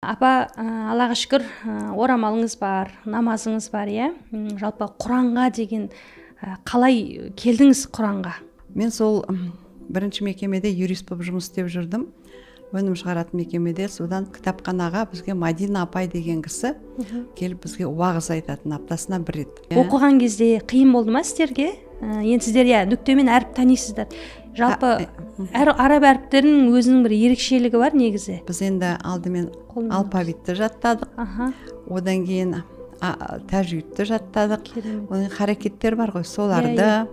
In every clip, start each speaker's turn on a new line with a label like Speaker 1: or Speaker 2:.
Speaker 1: Апа, Аллаға шүкір, орамалыңыз бар, намазыңыз бар, иә? Жалпы Құранға деген қалай келдіңіз Құранға?
Speaker 2: Мен сол бірінші мекемеде юрист болып жұмыс істеп жүрдім. Өнім шығаратын мекемеде. Содан кітапханаға бізге Мадина апай деген кісі келіп бізге уағыз айтатын, аптасына бір рет.
Speaker 1: Оқыған кезде қиын болды ма сіздерге? Енді сіздер нүктемен әріп танисыздар. Жалпы араб әріптерінің өзінің бір ерекшелігі бар негізі.
Speaker 2: Біз енді алдымен алфавитті жаттадық. Одан кейін тәжвидті жаттадық. Оның харекеттер бар ғой, соларды.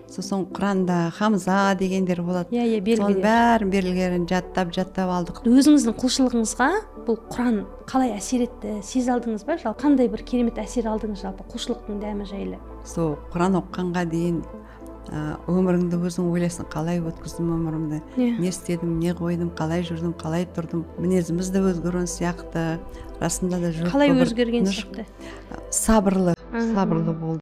Speaker 2: Сосын Құранда Хамза дегендер болады. Соның бәрін берілгенін жаттап алдық.
Speaker 1: Өзіңіздің құлшылығыңызға бұл Құран қалай әсер етті? Сіз алдыңыз ба? Жалпы қандай бір керемет әсер алдыңыз жалпы құлшылықтың дәмі жайлы?
Speaker 2: Сол Құран оқығанға дейін өміріңді өзің ойлайсың, қалай өткіздім өмірімді, не істедім, не қойдым, қалай жүрдім, қалай тұрдым, мінезіміз де өзгерген сияқты. Расында да
Speaker 1: қалай өзгерген сияқты?
Speaker 2: Сабырлы болды.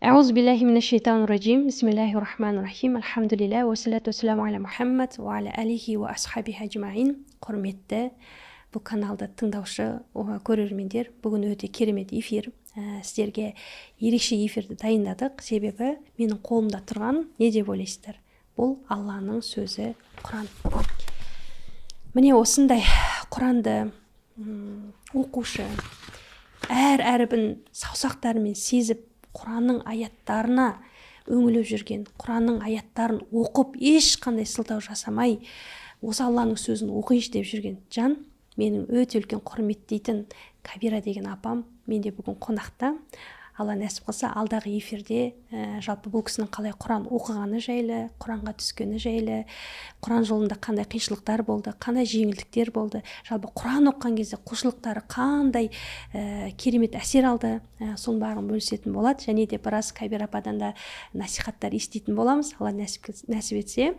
Speaker 1: أعوذ بالله من الشيطان الرجيم بسم الله الرحمن الرحيم الحمد لله والصلاة والسلام على محمد وعلى آله وأصحابه أجمعين. Құрметті бұл каналды тыңдаушы көрермендер, бүгін өте керемет эфир. Сіздерге ерекше эфирді дайындадық. Себебі менің қолымда тұрған не деп ойлайсыздар? Бұл Алланың сөзі Құран. Міне осындай Құранды оқушы әр әрібін саусақтарымен сезіп Құранның аяттарына өңіліп жүрген, Құранның аяттарын оқып, ешқандай сылтау жасамай, осы Алланың сөзін оқиыншы деп жүрген жан, менің өте үлкен құрметтейтін Кабира деген апам, менде бүгін қонақта. Алла нәсіп қылса, алдағы эфирде жалпы бұл кісінің қалай Құран оқығаны жайлы, Құранға түскені жайлы, Құран жолында қандай қиыншылықтар болды, қандай жеңілдіктер болды, жалпы Құран оқыған кезде құлшылықтары қандай керемет әсер алды, соның барлығын бөлісетін болады. Және де біраз Кабира ападан да насихаттар еститін боламыз. Алла нәсіп етсе,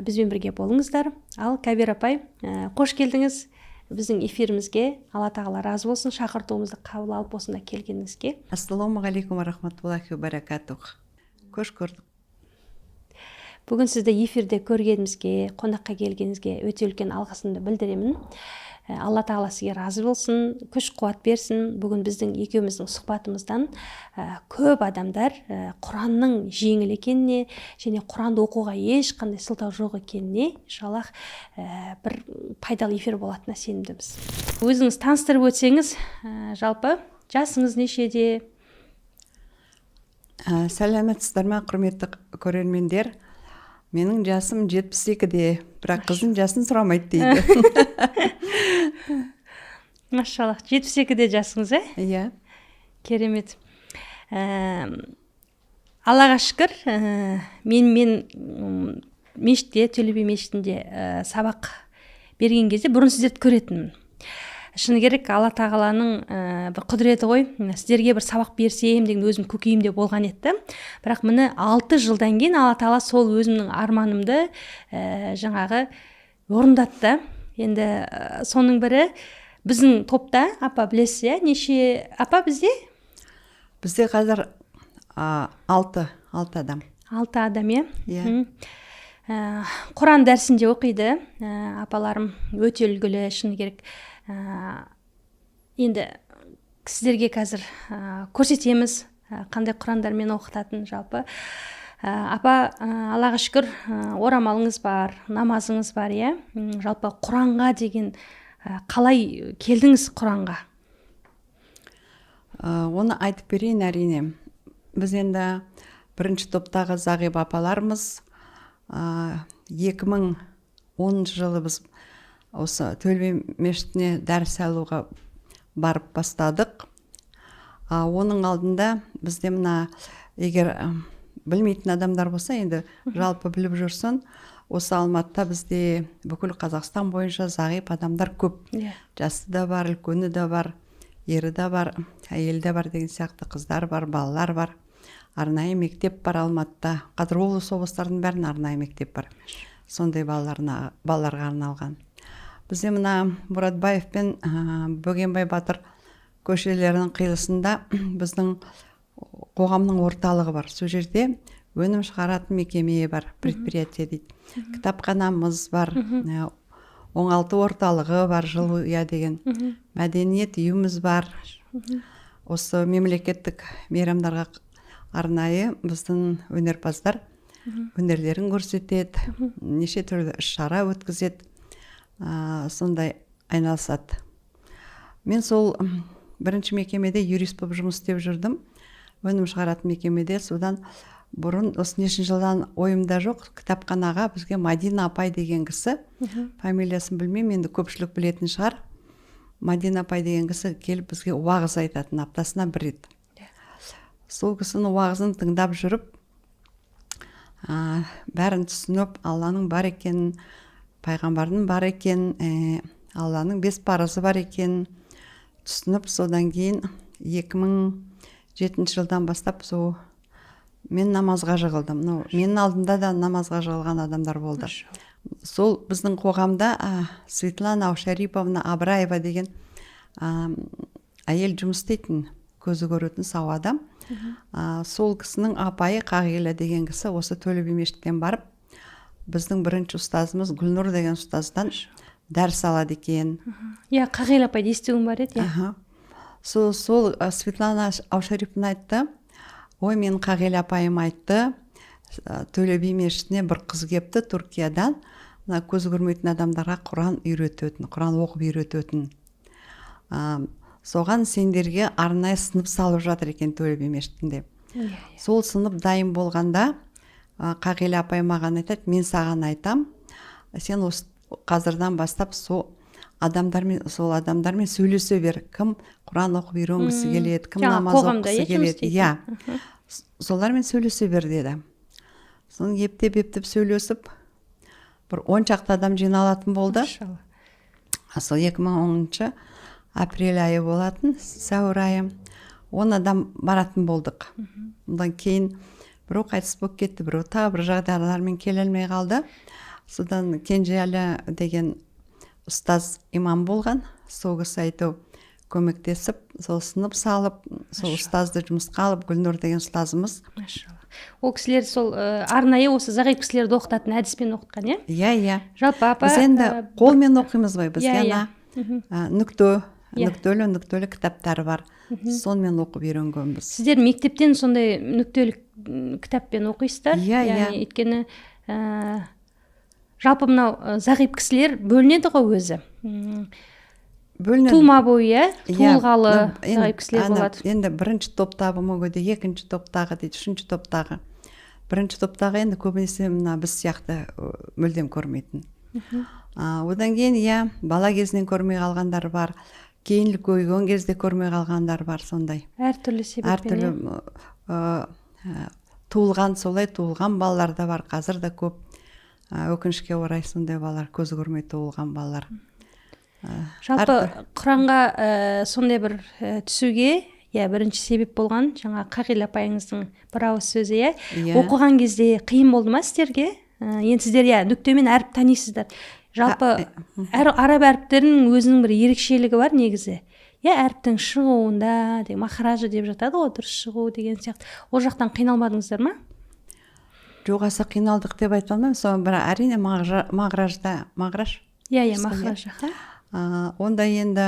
Speaker 1: бізбен бірге болыңыздар. Ал Кабира апай, қош келдіңіз біздің эфирімізге. Алла тағала разы болсын, шақыртуымызды қабыл алып осында келгеніңізге.
Speaker 2: Ассалаумағалейкум рахматуллахи ва баракатух. Қош көрдік.
Speaker 1: Бүгін сізді эфирде көргенімізге, қонаққа келгеніңізге өте үлкен алғысымды білдіремін. Алла тағала сізге разы болсын, күш қуат берсін. Бүгін біздің екеуміздің сұхбатымыздан көп адамдар Құранның жеңіл екеніне және Құранды оқуға ешқандай сылтау жоқ екеніне иншаллах бір пайдалы эфир болатынына сенімдіміз. Өзіңіз таныстырып өтсеңіз, жалпы жасыңыз нешеде?
Speaker 2: Сәлеметсіздер ме, құрметті көрермендер? Менің жасым 72-де, бірақ қыздың жасын сұрамайды дейді.
Speaker 1: Машаллах, 72-де жасыңыз,
Speaker 2: Иә.
Speaker 1: Керемет. Аллаға шүкір, мен мешітте, Төле би мешітінде сабақ берген кезде бұрын сіздерді көретінмін. Шыны керек, Алла тағаланың бір құдіреті ғой, сіздерге бір сабақ берсем деген өзім көкейімде болған еді. Бірақ міне 6 жылдан кейін Алла тағала сол өзімнің арманымды жаңағы орындатты. Енді соның бірі біздің топта, апа білесіз, неше апа бізде?
Speaker 2: Бізде қазір 6 адам.
Speaker 1: 6 адам, иә. Құран дәрісінде оқиды. Апаларым өте үлгілі, шыны керек. Енді сіздерге қазір көрсетеміз қандай Құрандармен оқытатын жалпы. Апа, Аллаға шүкір, орамалыңыз бар, намазыңыз бар, иә? Жалпы Құранға деген қалай келдіңіз Құранға?
Speaker 2: Оны айтып берейін әрине. Біз енді бірінші топтағы Зағип апаларымыз 2010 жылы біз осы Төле би мешітіне дәріс алуға барып бастадық. Оның алдында бізде мына, егер білмейтін адамдар болса, енді жалпы біліп жүрсін, осы Алматыда бізде бүкіл Қазақстан бойынша зағип адамдар көп. Жасы да бар, үлкені де бар, ері де бар, әйелі де бар деген сияқты, қыздар бар, балалар бар. Арнайы мектеп бар Алматыда. Қазір облыстардың бәрін арнайы мектеп бар. Сондай балаларға арналған. Бізде мына Мұратбаев пен Бөгенбай Батыр көшелерінің қиылысында біздің қоғамның орталығы бар. Сол жерде өнім шығаратын мекеме бар, предприятие дейді. Кітапханамыз бар, оңалту орталығы бар, Жылуя деген. Мәдениет үйіміз бар. Осы мемлекеттік мейрамдарға арнайы біздің өнерпаздар өнерлерін көрсетеді, неше түрлі іс-шара өткізеді, сондай айналысады. Мен сол бірінші мекемеде юрист болып жұмыс істеп жүрдім. Өнім шығаратын мекемеде. Содан бұрын осы нешінші жылдан ойымда жоқ, кітапханаға бізге Мадина апай деген кісі, фамилиясын білмеймін, енді көпшілік білетін шығар. Мадина апай деген кісі келіп бізге уағыз айтатын, аптасына бір рет. Сол кісінің уағызын тыңдап жүріп, бәрін түсініп, Алланың бар екенін, пайғамбардың бар екенін, Алланың 5 парызы бар екенін түсініп, содан кейін 2007 жылдан бастап мен намазға жығылдым. Менің алдымда да намазға жығылған адамдар болды. Сол біздің қоғамда Светлана Аушариповна Абраева деген әйел жұмыс істейтін, көзі көретін сау адам. Сол кісінің апайы Қағила деген кісі осы Төле би мешіттен барып, біздің бірінші ұстазымыз Гүлнұр деген ұстаздан дәріс алады екен.
Speaker 1: Қағила апайды естуім бар еді.
Speaker 2: Сол Светлана Аушариповна айтты, ой, мен Қағила апайым айтты, Төле би мешітіне бір қыз кепті Түркиядан, көзі көрмейтін адамдарға Құран үйрететін, Құран оқып үйрететін. Соған сендерге арнайы сынып салып жатыр екен Төле би мешітінде. Сол сынып дайын болғанда Қағила апай маған айтады, мен саған айтам, сен қазірдан бастап сол адамдармен сөйлесе бер. Кім Құран оқып үйренгісі келеді, кім намаз оқығысы келеді. Солармен сөйлесе бер деді. Соны ептеп сөйлесіп, бір 10 шақты адам жиналатын болды. Сол 2010 апрель айы болатын, сәуір айы. 10 адам баратын болдық. Одан кейін біреу қайтыс болып кетті, біреу тағы бір жағдайлармен келе алмай қалды. Содан Кенжеәлі деген ұстаз имам болған. Сол кісі айту көмектесіп, сол сынып салып, сол ұстазды жұмысқа алып, Гүлнұр деген ұстазымыз.
Speaker 1: Ол кісілер сол арнайы осы зағип кісілерді оқытатын әдіспен оқытқан,
Speaker 2: иә?
Speaker 1: Жалпы апа.
Speaker 2: Біз енді қолмен оқимыз ғой, бізге нүктелі кітаптары бар. Сонымен оқып үйренгенбіз.
Speaker 1: Сіздер мектептен сондай нүктелі кітаппен оқисыздар?
Speaker 2: Иә.
Speaker 1: Өйткені жалпы мынау зағип кісілер бөлінеді ғой өзі. Тума бойы, туылғалы зағип кісілер болады.
Speaker 2: Енді бірінші топтағы мүгеде, екінші топтағы дейді, үшінші топтағы. Бірінші топтағы енді көбінесе біз сияқты мүлдем көрмейтін. Одан кейін бала кезінен көрмей қалғандар бар, кейінгі көйген кезде көрмей қалғандар бар, сондай.
Speaker 1: Әртүрлі себеппен.
Speaker 2: Туылған балалар да бар, қазір де көп. Өкінішке орай сондай балалар, көзі көрмей туылған балалар.
Speaker 1: Жалпы Құранға сондай бір түсуге бірінші себеп болған жаңа Қағила апайыңыздың бір ауыз сөзі. Оқыған кезде қиын болды ма сіздерге? Енді сіздер нүктемен әріп танисыздар. Жалпы араб әріптерінің өзінің бір ерекшелігі бар негізі. Әріптің шығуында, махражы деп жатады ғой, дұрыс шығу деген сияқты. Ол жақтан қиналмадыңыздар ма?
Speaker 2: Жоқ, аса қиналдық деп айта алмаймын. Соны бір әрине мағраж.
Speaker 1: Махраж.
Speaker 2: Онда енді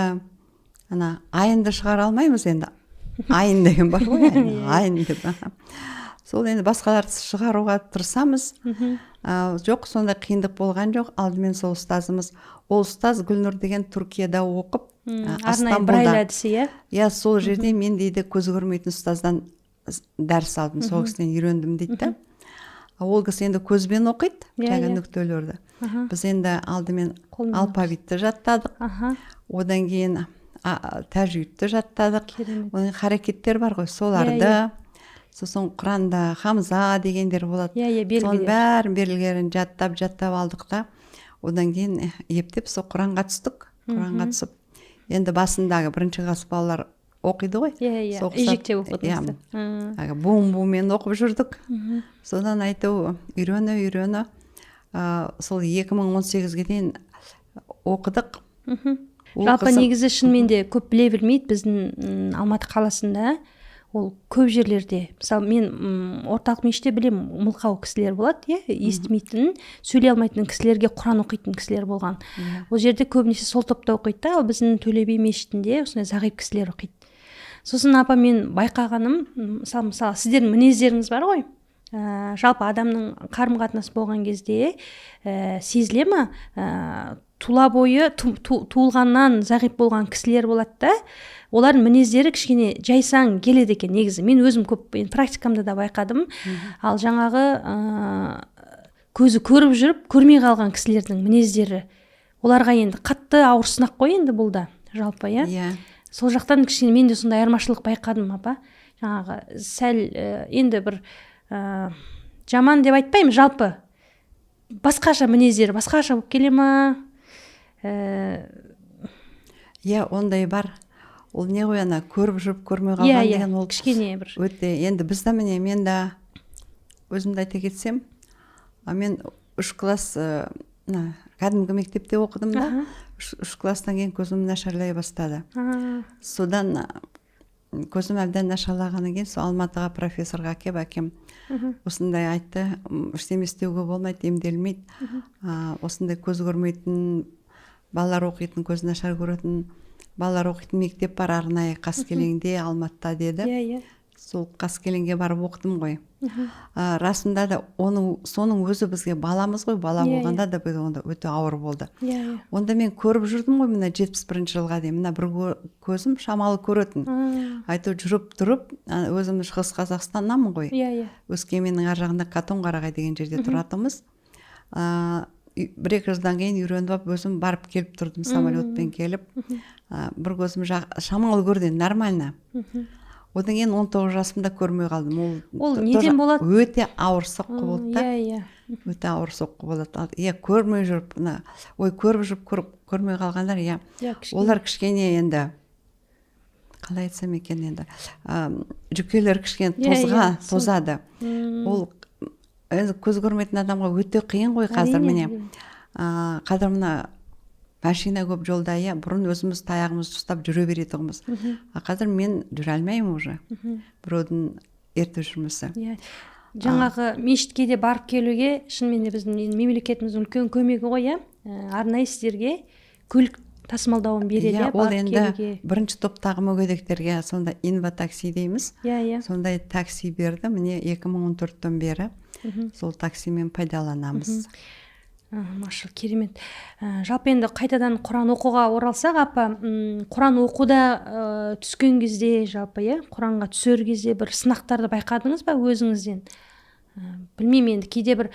Speaker 2: айынды шығара алмаймыз енді. Айын деген бар ғой, айын деп. Сол енді басқаларды шығаруға тырысамыз. Жоқ, сондай қиындық болған жоқ. Алдымен сол ұстазымыз, ол ұстаз Гүлнұр деген Түркияда оқып,
Speaker 1: арнайы брайль әдісі,
Speaker 2: сол жерде мен дейді көзі көрмейтін ұстаздан дәріс алдым, сол кісіден үйрендім дейді. Ол кісі енді көзбен оқиды, кәгі нүктелерді. Біз енді алдымен алфавитті жаттадық, одан кейін тәжвидті жаттадық. Оның харекеттер бар ғой, соларды сосын құранда Хамза дегендер болады. Соның
Speaker 1: белгілер.
Speaker 2: бәрін белгілерін жаттап алдық та, одан кейін ептеп сол Құранға түстік. Құранға түсіп, енді басындағы бірінші класс балалар оқиды ғой.
Speaker 1: Ежіктеп оқыдыңыздар.
Speaker 2: Буын-буынмен оқып жүрдік. Содан айту үйрені. Сол 2018-ге дейін оқыдық.
Speaker 1: Жалпы негізі шынымен де көп біле бермейді біздің Алматы қаласында. Ол көп жерлерде. Мысалы, мен орталық мешітте білем, мылқау кісілер болады, естімейтін, сөйлей алмайтын кісілерге Құран оқитын кісілер болған. Ол жерде көбінесе сол топта оқиды, ал біздің Төле би мешітінде осындай зағип кісілер оқиды. Сосын апа, мен байқағаным, мысалы, сіздердің мінездеріңіз бар ғой. Жалпы адамның қарым-қатынасы болған кезде сезіле ма, тула бойы туылғаннан зағип болған кісілер болады да, олардың мінездері кішкене жайсаң келеді екен негізі. Мен өзім көп практикамда да байқадым. Ал жаңағы көзі көріп жүріп, көрмей қалған кісілердің мінездері, оларға енді қатты ауыр сынақ қой енді бұл да, жалпы, Сол жақтан кішкене мен де сондай айырмашылық байқадым, апа. Жаңағы сәл енді бір жаман деп айтпаймын, жалпы басқаша мінездері, басқаша болып келе ма?
Speaker 2: Ондай бар. Ол не ғой, ана көріп жүріп көрмей қалған деген, ол
Speaker 1: кішкене бір
Speaker 2: өте. Енді бізді міне, мен да өзімді айта кетсем, мен 3 класс кәдімгі мектепте оқыдым да, 3 класстан кейін көзім нашарлай бастады. Содан көзім әбден нашарлағаннан кейін сол Алматыға профессорға келіп, әкем осындай айтты, ештеңе істеуге болмайды, емделмейді. Осындай көз көрмейтін балалар оқитын, көз нашар көретін балалар оқитын мектеп бар, арнайы Қаскелеңде, Алматыда деді. Сол Қаскелеңге барып оқыдым ғой. Расында да соның өзі бізге баламыз ғой, бала болғанда да онда өте ауыр болды. Онда мен көріп жүрдім ғой, мына 71 жылға дейін, мына бір көзім шамалы көретін. Айту жүріп тұрып, өзім Шығыс Қазақстаннанмын ғой. Өскеменнің ар жағында Қатонқарағай деген жерде тұратынбыз. 1-2 жылдан кейін үйреніп, өзім барып келіп тұрдым, самолетпен келіп. Бір көзім шамалы көрді, нормально. Одан кейін 19 жасымда көрмей қалдым.
Speaker 1: Ол неден болады?
Speaker 2: Өте ауыр соққы болды да. Өте ауыр соққы болады. Көрмей жүріп, көріп жүріп көрмей қалғандар, олар кішкене енді, қалай айтсам екен енді, жүкелер кішкене тозады. Ол көз көрмейтін адамға өте қиын ғой қазір, міне. Қазір мына машина көп жолда, бұрын өзіміз таяғымызды ұстап жүре беретінбіз. Қазір мен жүре алмаймын уже. Біреудің ертіп жүрмесі.
Speaker 1: Жаңағы мешітке де барып келуге шынымен де біздің мемлекетіміздің үлкен көмегі ғой, арнайы сіздерге көлік тасымалдауын береді.
Speaker 2: Ол енді бірінші топтағы мүгедектерге сонда инватакси дейміз. Сондай такси берді. Міне 2014-тен бері сол таксимен пайдаланамыз.
Speaker 1: Машалла, керемет. Жалпы енді қайтадан Құран оқуға оралсақ, апа, Құран оқуда түскен кезде, жалпы, Құранға түсер кезде бір сынақтарды байқадыңыз ба өзіңізден? Білмеймін, енді кейде бір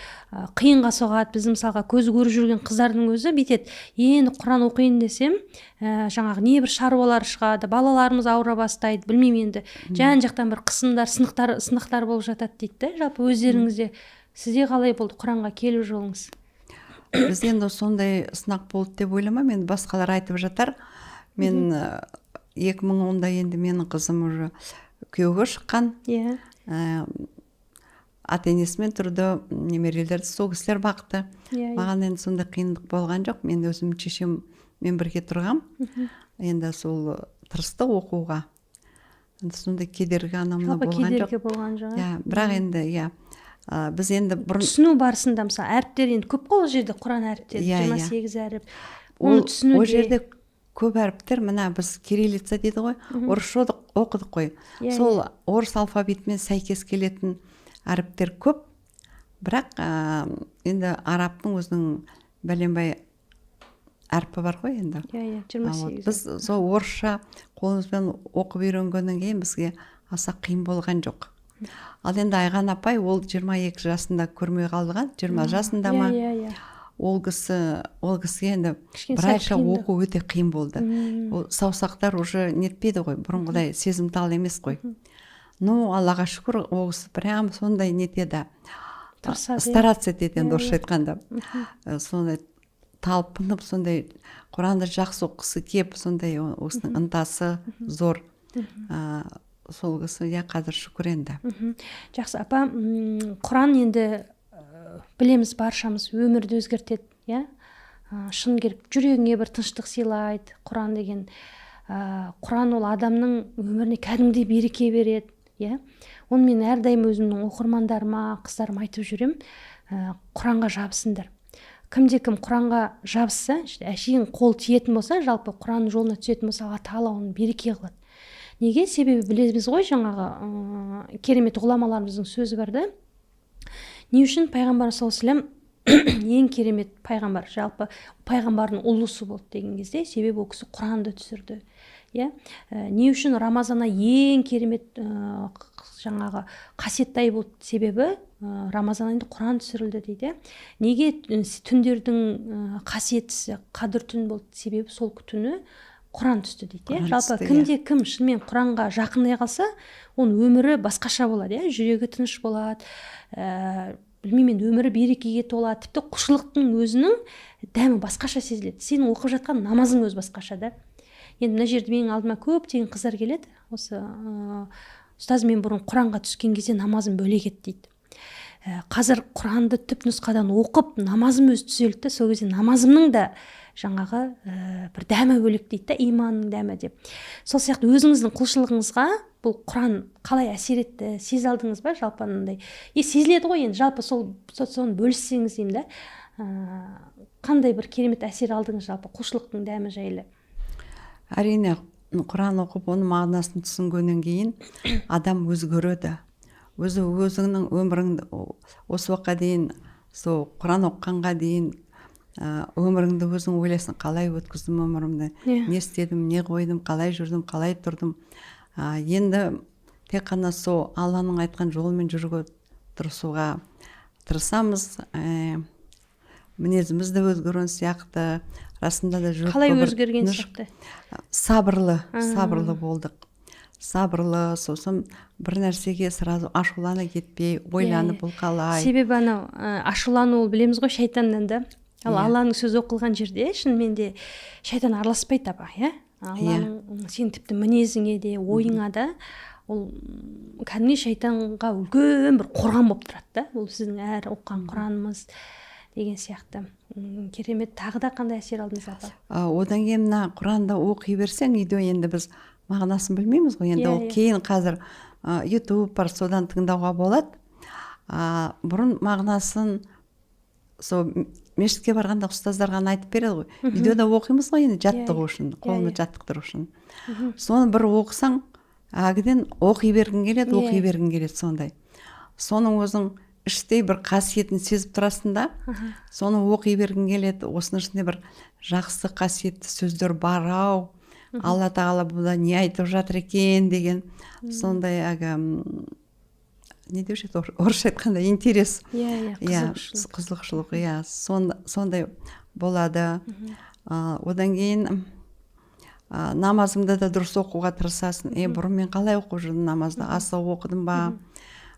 Speaker 1: қиынға соғады. Біз мысалға көзі көріп жүрген қыздардың өзі бүйтеді, енді Құран оқиын десем, жаңағы не бір шаруалар шығады, балаларымыз ауыра бастайды, білмеймін, енді жан-жақтан бір қысымдар, сынақтар болып жатады дейді. Жалпы өздеріңізде, сізде қалай болды Құранға келу жолыңыз?
Speaker 2: Біз енді сондай сынақ болды деп ойламаймын, енді басқалар айтып жатар. Мен 2010-да енді менің қызым уже күйеуге шыққан. Ата-енесімен тұрды, немерелерді сол кісілер бақты. Маған енді сондай қиындық болған жоқ. Мен өзім шешеммен бірге тұрғам. Енді сол тырысты оқуға. Сондай кедергі анамына болған жоқ. Бірақ енді, біз енді
Speaker 1: түсіну барысында, мысалы, әріптер енді көп қой ол жерде, Құран әріптері, 28 әріп.
Speaker 2: Ол жерде көп әріптер, мына біз кириллица дейді ғой, орысша оқыдық қой. Сол орыс алфавитімен сәйкес келетін әріптер көп. Бірақ енді арабтың өзінің бәленбай әрпі бар ғой енді.
Speaker 1: 28.
Speaker 2: Біз сол орысша қолымызбен оқып үйренгеннен кейін бізге аса қиын болған жоқ. Ал енді Айған апай, ол 22 жасында көрмей қалған, 20 жасында ма? Ол кісі енді бірайша оқу өте қиын болды. Ол саусақтар уже нетпейді ғой, бұрынғыдай сезімтал емес қой. ну аллаға шүкір ол кісі прям сондай нетеді,
Speaker 1: тырысады,
Speaker 2: стараться етеді, енді орысша айтқанда сондай талпынып, сондай Құранды жақсы оқысы кеп, сондай осының ынтасы зор. Сол кісі қазір шүкір енді.
Speaker 1: Жақсы апа, Құран енді білеміз баршамыз өмірді өзгертеді, шын керек жүрегіңе бір тыныштық сыйлайды. Құран деген, Құран ол адамның өміріне кәдімгідей береке береді. Оны мен әрдайым өзімнің оқырмандарыма, қыздарыма айтып жүрем, Құранға жабысыңдар. Кімде-кім Құранға жабысса, әшейін қол тиетін болса, жалпы Құран жолына түсетін болса, Алла Тағала оны береке қылады. Неге? Себебі білеміз ғой, жаңағы керемет ғұламаларымыздың сөзі бар да. Не үшін пайғамбар саллаллаху алейхи ва саллям ең керемет пайғамбар, жалпы пайғамбардың ұлысы болды деген кезде, себебі ол кісі Құранды түсірді. Не үшін Рамазана ең керемет жаңағы қасиетті ай болды, себебі Рамазан айында Құран түсірілді дейді. Неге түндердің қасиеттісі қадір түн болды, себебі сол түні Құран түсті дейді. Жалпы кімде-кім шынымен Құранға жақындай қалса, оның өмірі басқаша болады, жүрегі тыныш болады, білмеймін, өмірі берекеге толады, тіпті құлшылықтың өзінің дәмі басқаша сезіледі. Сенің оқып жатқан намазың өзі басқаша да. Енді мына жерде менің алдыма көптеген қыздар келеді, осы ұстаз, мен бұрын Құранға түскен кезде намазым бөлек еді дейді. Қазір Құранды түп нұсқадан оқып, намазым өзі түзелді, сол кезде намазымның да жаңағы бір дәмі бөлек дейді да, иманның дәмі деп. Сол сияқты өзіңіздің құлшылығыңызға бұл Құран қалай әсер етті, сезе алдыңыз ба жалпы анандай? Сезіледі ғой енді, жалпы соны бөліссеңіз деймін да. Қандай бір керемет әсер алдыңыз жалпы құлшылықтың дәмі жайлы?
Speaker 2: Әрине, Құран оқып, оның мағынасын түсінгеннен кейін адам өзгереді. Өзіңнің өміріңді осы уақытқа дейін, сол Құран оққанға дейін өміріңді өзің ойлайсың, қалай өткіздім өмірімді, не істедім, не қойдым, қалай жүрдім, қалай тұрдым. Енді тек қана сол Алланың айтқан жолымен жүруге тырысуға тырысамыз. Мінезіміз де өзгерген сияқты, расында да жүріп.
Speaker 1: Қалай өзгерген сияқты?
Speaker 2: Сабырлы болдық. Сабырлы, сосын бір нәрсеге сразу ашулана кетпей, ойланып бұл қалай.
Speaker 1: Себебі анау ашулану ол білеміз ғой шайтаннан да. Ал Алланың сөзі оқылған жерде шынымен де шайтан араласпайды апа, Алланың сен тіпті мінезіңе де, ойыңа да ол кәдімгі шайтанға үлкен бір қорған болып тұрады да. Ол сіздің әр оқыған Құранымыз деген сияқты. Керемет. Тағы да қандай әсер алдыңыз апа?
Speaker 2: Одан кейін мына Құранды оқи берсең, үйде енді біз мағынасын білмейміз ғой. Енді ол кейін қазір YouTube бар, содан тыңдауға болады. Бұрын мағынасын сол мешітке барғанда ұстаздар ғана айтып береді ғой. Үйде де оқимыз ғой енді, жаттығу үшін, қолымды жаттықтыру үшін. Соны бір оқысаң, әгіден оқи бергің келеді, сондай. Соның өзің іштей бір қасиетін сезіп тұрасың да, соны оқи бергің келеді. Осының ішінде бір жақсы қасиетті сөздер бар ау, Алла Тағала бұда не айтып жатыр екен деген, сондай не деуші, орысша айтқанда интерес, қызығушылық, сондай болады. Одан кейін намазыңды да дұрыс оқуға тырысасың. Бұрын мен қалай оқып жүрдім намазды, асық оқыдым ба,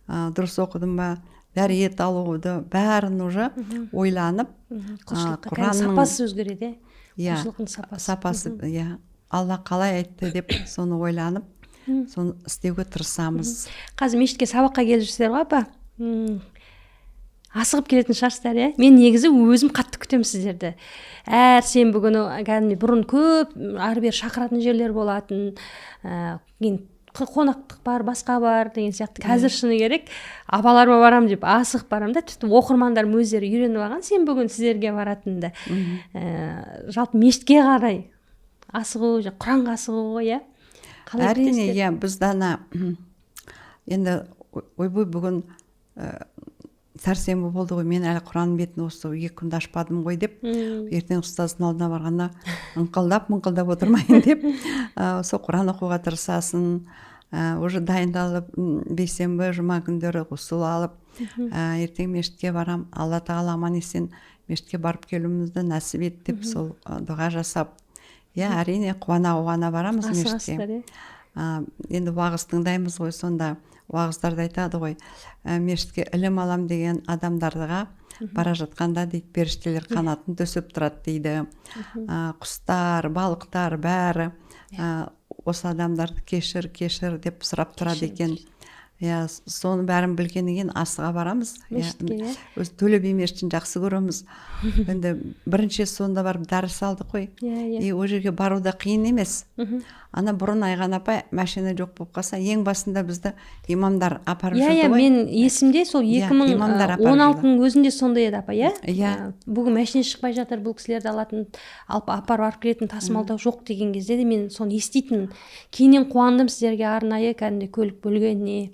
Speaker 2: дұрыс оқыдым ба, дәрет алуды бәрін уже ойланып,
Speaker 1: Құранның сапасы өзгереді, құлшылықтың
Speaker 2: сапасы, Алла қалай айтты деп соны ойланып, соны істеуге тырысамыз.
Speaker 1: Қазір мешітке сабаққа келіп жүрсіздер ғой апа, асығып келетін шығарсыздар, мен негізі өзім қатты күтемін сіздерді. Әр сенбі күні кәдімгідей бұрын көп ары бері шақыратын жерлер болатын, қонақтық бар, басқа бар деген сияқты. Қазір шыны керек, апаларыма барам деп асығып барам да, тіпті оқырмандарым өздері үйреніп алған сенбі күні сіздерге баратынды. Жалпы мешітке қарай асығу, Құранға асығу ғой,
Speaker 2: Әрине, біз дана енді ойбой бүгін сәрсенбі болды ғой, мен әлі Құран бетін осы 2 күнді ашпадым ғой деп, ертең ұстаздың алдына барғанда мұңқылдап отырмайын деп, сол Құран оқуға тырысасын, уже дайындалып, бейсенбі, жұма күндері ғұсыл алып, ертең мешітке барам, Алла Тағала аман есен мешітке барып келуімізді нәсіп ет деп, сол дұға жасап, әрине қуана барамыз мешітке. Енді уағыз тыңдаймыз ғой, сонда уағыздарда айтады ғой, мешітке ілім алам деген адамдарға бара жатқанда дейді, періштелер қанатын төсеп тұрады дейді. Құстар, балықтар бәрі осы адамдарды кешір деп сұрап тұрады екен. Соны бәрін білгеннен кейін асыға барамыз. Өз Төле би мешітін жақсы көреміз. Енді бірінші сонда барып дәріс алдық қой. Ол жерге бару да қиын емес. Ана бұрын Айған апай машина жоқ болып қалса, ең басында бізді имамдар апарып жүрді ғой.
Speaker 1: Мен есімде сол 2016-ның өзінде сондай еді апа, бүгін машина шықпай жатыр, бұл кісілерді алатын, апарып келетін тасымалдау жоқ деген кезде де мен соны еститін. Кейіннен қуандым сіздерге арнайы кәдімгі көлік бөлгеніне.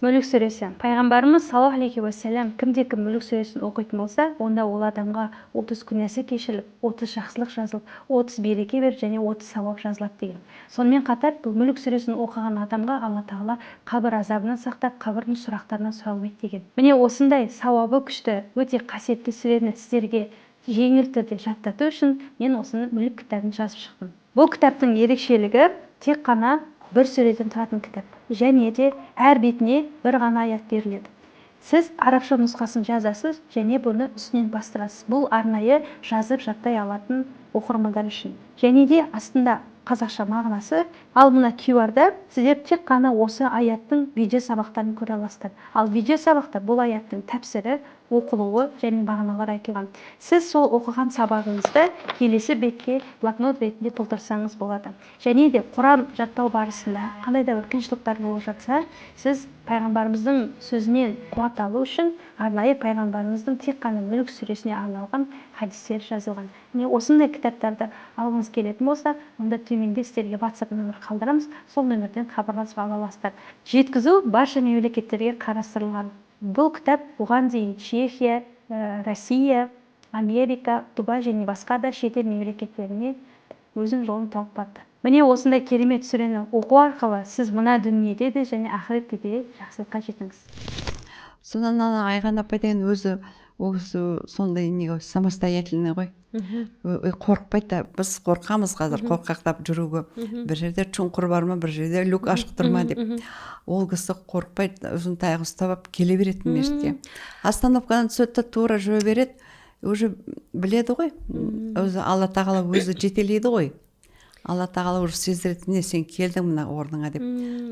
Speaker 1: Мүлік сүресі. Пайғамбарымыз саллаллаху алейхи уассалам кімде-кім мүлік сүресін оқитын болса, онда ол адамға 30 күнәсі кешіріліп, 30 жақсылық жазылып, 30 береке беріп және 30 сауап жазылады деген. Сонымен қатар бұл мүлік сүресін оқыған адамға Алла тағала қабір азабынан сақтап, қабірдің сұрақтарынан сұралмайды деген. Міне осындай сауабы күшті, өте қасиетті сүрені сіздерге жеңіл түрде жаттату үшін мен осыны мүлік кітабын жазып шықтым. Бұл кітаптың ерекшелігі тек қана бір сүреден тұратын кітап. Және де әр бетіне бір ғана аят беріледі. Сіз арабша нұсқасын жазасыз және бұны үстінен бастырасыз. Бұл арнайы жазып жаттай алатын оқырмандар үшін. Және де астында қазақша мағынасы, ал мына QR-да сіздер тек қана осы аяттың видео сабақтарын көре аласыздар. Ал видео сабақта бұл аяттың тәпсірі, оқылуы және мағыналар айтылған. Сіз сол оқыған сабағыңызды келесі бетке блокнот ретінде толтырсаңыз болады. Және де Құран жаттау барысында қандай да бір қиыншылықтар болып жатса, сіз пайғамбарымыздың сөзінен қуат алу үшін арнайы пайғамбарымыздың тек қана мүлік сүресіне арналған хадистер жазылған. Міне осындай кітаптарды алғыңыз келетін болса, онда төменде сіздерге WhatsApp нөмір қалдырамыз, сол нөмірден хабарласып ала аласыздар. Жеткізу барша мемлекеттерге қарастырылған. Бұл кітап бұған дейін Чехия, Россия, Америка, Дубай және басқа да шетел мемлекеттеріне өзінің жолын тауып барды. Міне осындай керемет сүрені оқу арқылы сіз мына дүниеде де және ақиретте де жақсылыққа жетіңіз.
Speaker 2: Содан Айған апай деген өзі сондай самостоятельный ғой. Қорықпайды. Біз қорқамыз қазір, қорқақтап жүруге. Бір жерде чұңқыр бар ма, бір жерде люк ашық тұр ма деп. Ол кісі қорықпайды, ұзын таяқ ұстап келе беретін мешітке. Остановкадан түседі, тура жүре береді. Уже біледі ғой. Өзі Алла тағала өзі жетелейді ғой. Алла тағала уже сездіретіне сен келдің мына орныңа деп.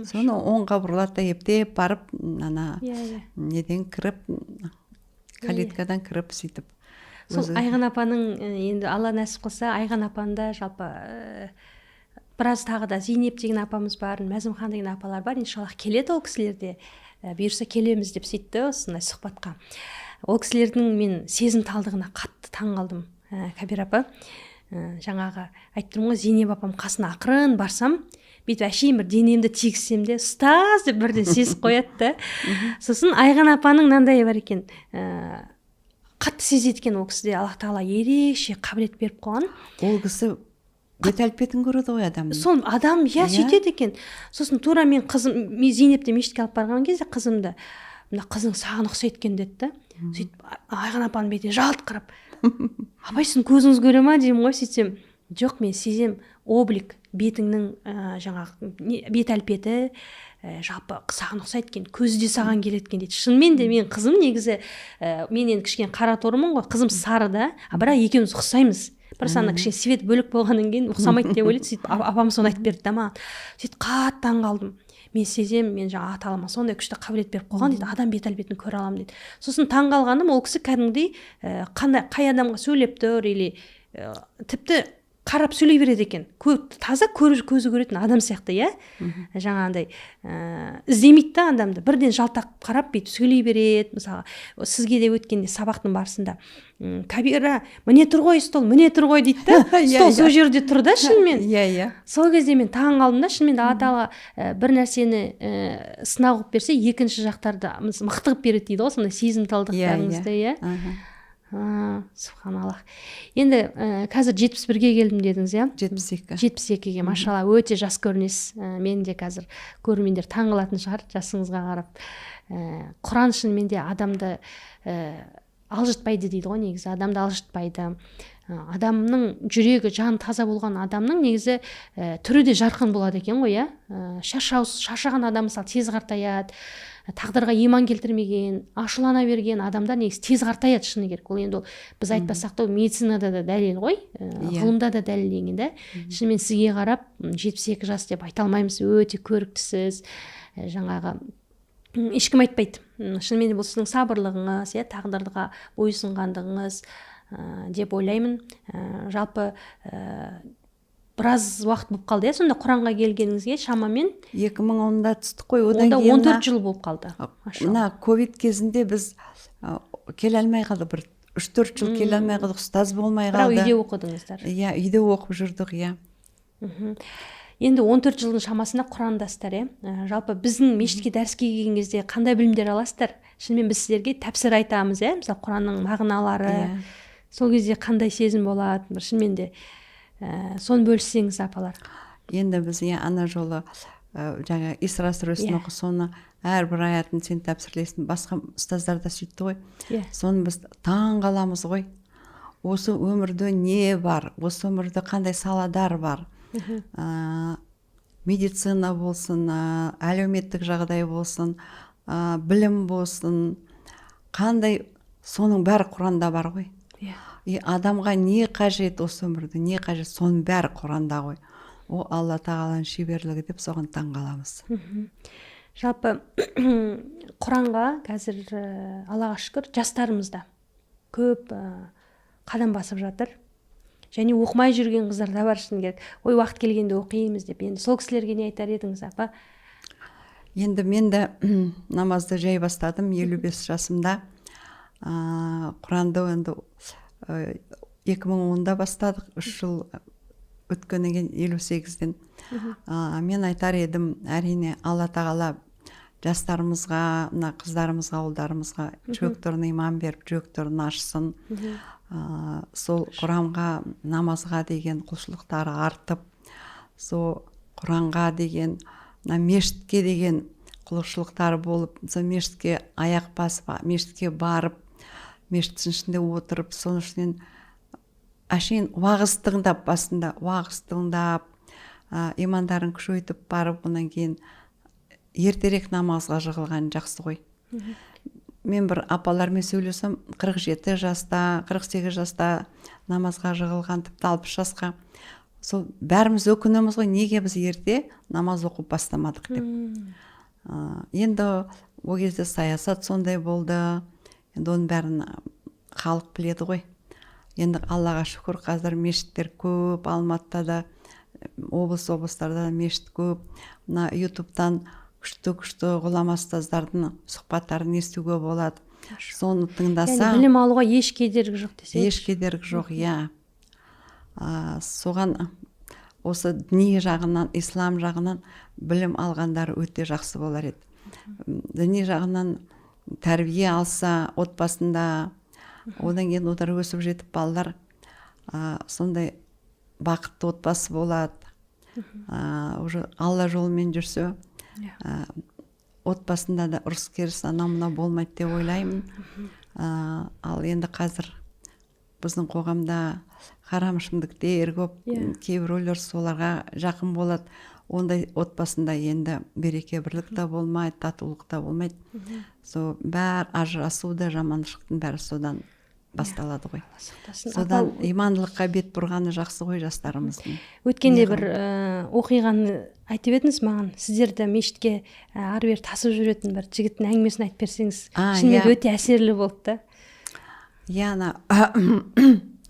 Speaker 2: Соны оңға бұрылады да ептеп барып, неден кіріп, калиткадан кіріп сөйтіп.
Speaker 1: Сол Айған апаның, енді Алла нәсіп қылса, Айған апанда жалпы біраз тағы да Зейнеп деген апамыз бар, Мәзімхан деген апалар бар, иншаллах келеді ол кісілерде. Бұйырса келеміз деп сөйтті осындай сұхбатқа. Ол кісілердің мен сезімталдығына қатты таң қалдым. Кәбир апа, жаңағы айтып тұрмын ғой, Зейнеп апам қасына ақырын барсам, бүйтіп әшейін бір денемді тигізсем де ұстаз деп бірден сезіп қояды. Сосын Айған апаның мынандай бар екен, қатты сезеді екен ол кісіде Аллах тағала ерекше қабілет беріп қойған.
Speaker 2: Ол кісі бет әлпетін көреді ғой адамның.
Speaker 1: Сол адам сөйтеді екен. Сосын тура мен қызым, Зейнепті мешітке алып барған кезде қызымды, мына қызың саған ұқсайды екен деді. Сөйтіп Айған апаның бетіне жалт қарап, апай сіздің көзіңіз көре ма деймін ғой, сөйтсем, жоқ, мен сезем облик бетіңнің жаңағы бет әлпеті жалпы саған ұқсайды екен, көзі де саған келеді екен дейді. Шынымен де мен қызым негізі, мен енді кішкене қара торымын ғой, қызым сары да, бірақ екеуміз ұқсаймыз. Просто ана кішкене свет бөлік болғаннан кейін ұқсамайды деп ойлайды. Сөйтіп апам соны айтып берді да маған. Сөйтіп қатты таң қалдым. Мен сезем, мен жаңа ата-анама сондай күшті қабілет беріп қойған дейді, адам бет әлпетін көре аламын дейді. Сосын таң қалғаным, ол кісі кәдімгідей қай адамға сөйлеп тұр или тіпті қарап сөйлей береді екен. Таза көзі көретін адам сияқты, жаңағындай іздемейді да адамды, бірден жалтақ қарап бүйтіп сөйлей береді. Мысалы, сізге де өткенде сабақтың барысында Кәбира, міне тұр ғой стол, міне тұр ғой дейді да. Стол сол жерде тұр да, шынымен. Сол кезде мен таң қалдым да, шынымен де Алла бір нәрсені сынақ қылып берсе, екінші жақтарды мықты қылып береді дейді ғой, сондай сезімталдықтарыңызды, Субханаллах. Енді қазір 71-ге келдім дедіңіз, 72-ге, машалла, өте жас көрінесіз. Мен де қазір көрермендер таң қалатын шығар жасыңызға қарап. Құран шынымен де адамды алжытпайды дейді ғой негізі, адамды алжытпайды. Адамның жүрегі, жаны таза болған адамның негізі түрі де жарқын болады екен ғой, иә. Шаршаған адам мысалы тез қартаяды, тағдырға иман келтірмеген, ашулана берген адамдар негізі тез қартаяды шыны керек. Ол енді біз айтпасақ та медицинада да дәлел ғой, ғылымда да дәлелденген да. Шынымен сізге қарап 72 жас деп айта алмаймыз, өте көріктісіз, жаңағы ешкім айтпайды. Шынымен бұл сіздің сабырлығыңыз, тағдырға бойұсынғандығыңыз деп ойлаймын. Жалпы біраз уақыт болып қалды, сонда Құранға келгеніңізге шамамен
Speaker 2: 2010-да түстік қой,
Speaker 1: одан кейін 14 жыл болып қалды.
Speaker 2: Мына ковид кезінде біз келе алмай қалдық, бір 3-4 жыл келе алмай қалдық, ұстаз болмай қалды.
Speaker 1: Бірақ үйде оқыдыңыздар.
Speaker 2: Иә, үйде оқып жүрдік, иә.
Speaker 1: Енді 14 жылдың шамасында Құрандасыздар, жалпы біздің мешітке дәріске келген кезде қандай білімдер аласыздар? Шынымен біз сіздерге тәпсір айтамыз, мысалы Құранның мағыналары, сол кезде қандай сезім болады? Шынымен де соны бөліссеңіз, апалар.
Speaker 2: Енді біз ана жолы жаңа Исра сүресін оқы, соны әрбір аятын сен тәпсірлейсің. Басқа ұстаздар да сөйтті ғой. Соны біз таң қаламыз ғой. Осы өмірде не бар? Осы өмірде қандай саладар бар? Медицина болсын, әлеуметтік жағдай болсын, білім болсын, қандай, соның бәрі Құранда бар ғой. Адамға не қажет осы өмірде, не қажет, соның бәрі Құранда ғой. О Алла тағаланың шеберлігі деп соған таң қаламыз.
Speaker 1: Жалпы Құранға қазір Аллаға шүкір жастарымызда көп қадам басып жатыр. Және оқымай жүрген қыздар да бар, шын керек. Ой, уақыт келгенде оқимыз деп. Енді сол кісілерге не айтар едіңіз, апа?
Speaker 2: Енді мен де намазды жай бастадым 55 жасымда. Құранды енді 2010-да бастадық, 3 жыл өткеннен кейін 58-ден. Мен айтар едім, әрине Алла тағала жастарымызға, қыздарымызға, ұлдарымызға жүректеріне иман беріп, жүректерін ашсын. Сол Құранға, намазға деген құлшылықтары артып, сол Құранға деген, мешітке деген құлшылықтары болып, сол мешітке аяқ басып, мешітке барып, мешіттің ішінде отырып, соның ішінен әшейін уағыз тыңдап, басында уағыз тыңдап, имандарын күшейтіп барып, онан кейін ертерек намазға жығылған жақсы ғой. Мен бір апалармен сөйлесем, 47 жаста, 48 жаста намазға жығылған, тіпті 60 жасқа. Сол бәріміз өкінеміз ғой, неге біз ерте намаз оқып бастамадық деп. Енді ол кезде саясат сондай болды. Енді оның бәрін халық біледі ғой. Енді Аллаға шүкір, қазір мешіттер көп, Алматыда да, облыстарда мешіт көп. Мына ютубтан күшті ғұлама ұстаздардың сұхбаттарын естуге болады. Соны тыңдаса,
Speaker 1: яғни білім алуға еш кедергі жоқ десек.
Speaker 2: Еш кедергі жоқ, иә. Соған осы діни жағынан, ислам жағынан білім алғандар өте жақсы болар еді. Діни жағынан тәрбие алса отбасында, одан кейін олар өсіп жетіп балалар сондай бақытты отбасы болады. Уже Алла жолымен жүрсе, отбасында да ұрыс керіс анау-мынау болмайды деп ойлаймын. Ал енді қазір біздің қоғамда харам ішімдіктер көп, кейбіреулер соларға жақын болады. Ондай отбасында енді береке бірлік та болмайды, татулық та болмайды. Сол бәр ажырасу да, жаманшылықтың бәрі содан басталады ғой. Содан имандылыққа бет бұрғаны жақсы ғой жастарымыздың.
Speaker 1: Өткенде бір оқиғаны айтып едіңіз маған, сіздерді мешітке ары-бері тасып жүретін бір жігіттің әңгімесін айтып берсеңіз, шынымен өте әсерлі болды да.
Speaker 2: Яна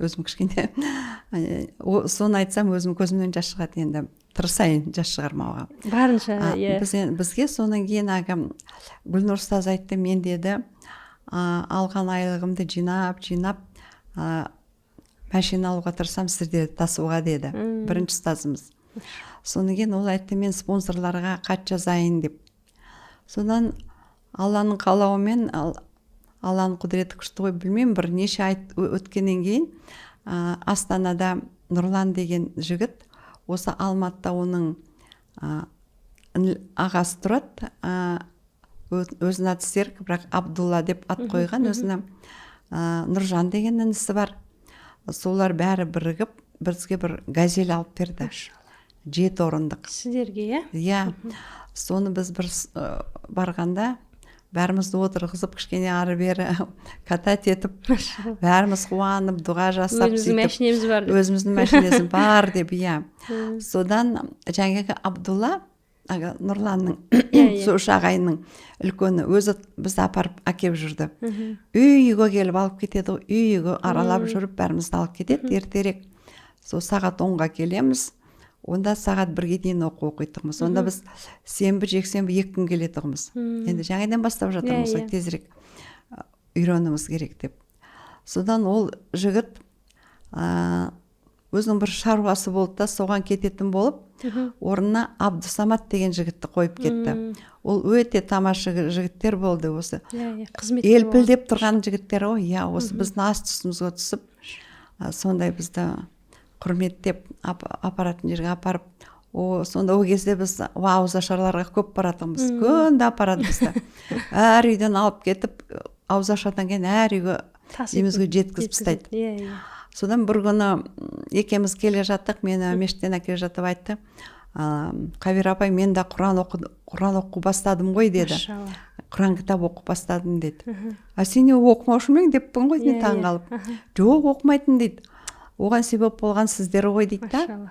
Speaker 2: өзім кішкене соны айтсам өзім көзімнен жас шығады, енді тырысайын жас шығармауға.
Speaker 1: Барынша, иә.
Speaker 2: Бізге содан кейін Гүлнұр ұстаз айтты, мен деді алған айлығымды жинап машина алуға тырысам, сіздерді тасуға деді. Бірінші ұстазымыз. Содан кейін ол айтты, мен спонсорларға хат жазайын деп. Содан Алланың қалауымен, Алланың құдіреті күшті ғой, білмеймін, бір неше ай өткеннен кейін Астанада Нұрлан деген жігіт, осы Алматыда оның ағасы тұрады, өзінің аты Серік, бірақ Абдулла деп ат қойған, өзіне Нұржан деген інісі бар. Солар бәрі бірігіп бізге бір газель алып берді. 7 орындық.
Speaker 1: Сіздерге,
Speaker 2: Иә. Соны біз бір барғанда бәрімізді отырғызып кішкене ары бері катать етіп, бәріміз қуанып, дұға жасап,
Speaker 1: өзіміздің машинеміз бар деп.
Speaker 2: Өзіміздің машинеміз бар деп, иә. Содан жаңағы Абдулла, Нұрланның, үш ағайынның үлкені өзі бізді апарып әкеп жүрді. Үйге келіп алып кетеді, үйге аралап жүріп бәрімізді алып кетеді ертерек. Сол сағат 10-ға келеміз. Онда сағат 1-ге дейін оқитығымыз. Онда біз сенбі, жексенбі 2 күн келетігіміз. Енді жаңадан бастап жатырмыз, тезірек үйренуіміз керек деп. Содан ол жігіт өзінің бір шаруасы болды да, соған кететін болып, орнына Абдусамат деген жігітті қойып кетті. Ол өте тамаша жігіттер болды осы. Елпілдеп тұрған жігіттер ғой, иә, осы біздің ас тұсымызға түсіп, сондай бізді құрметтеп апаратын жерге апарып, сонда ол кезде біз ауызашарларға көп баратынбыз, күнде апарады бізді. Әр үйден алып кетіп, ауызашардан кейін әр үйге үйімізге жеткізіп тастайды. Содан бір күні екеуміз келе жаттық, мені мешіттен әкеле жатып айтты, Қабира апай, мен де Құран оқу бастадым ғой деді. Құран кітап оқып бастадым деді. Сен оқымаушы ма ең деппін ғой, мен таңғалып. Жоқ, оқымайтын дейді. Оған себеп болған сіздер ғой дейді да.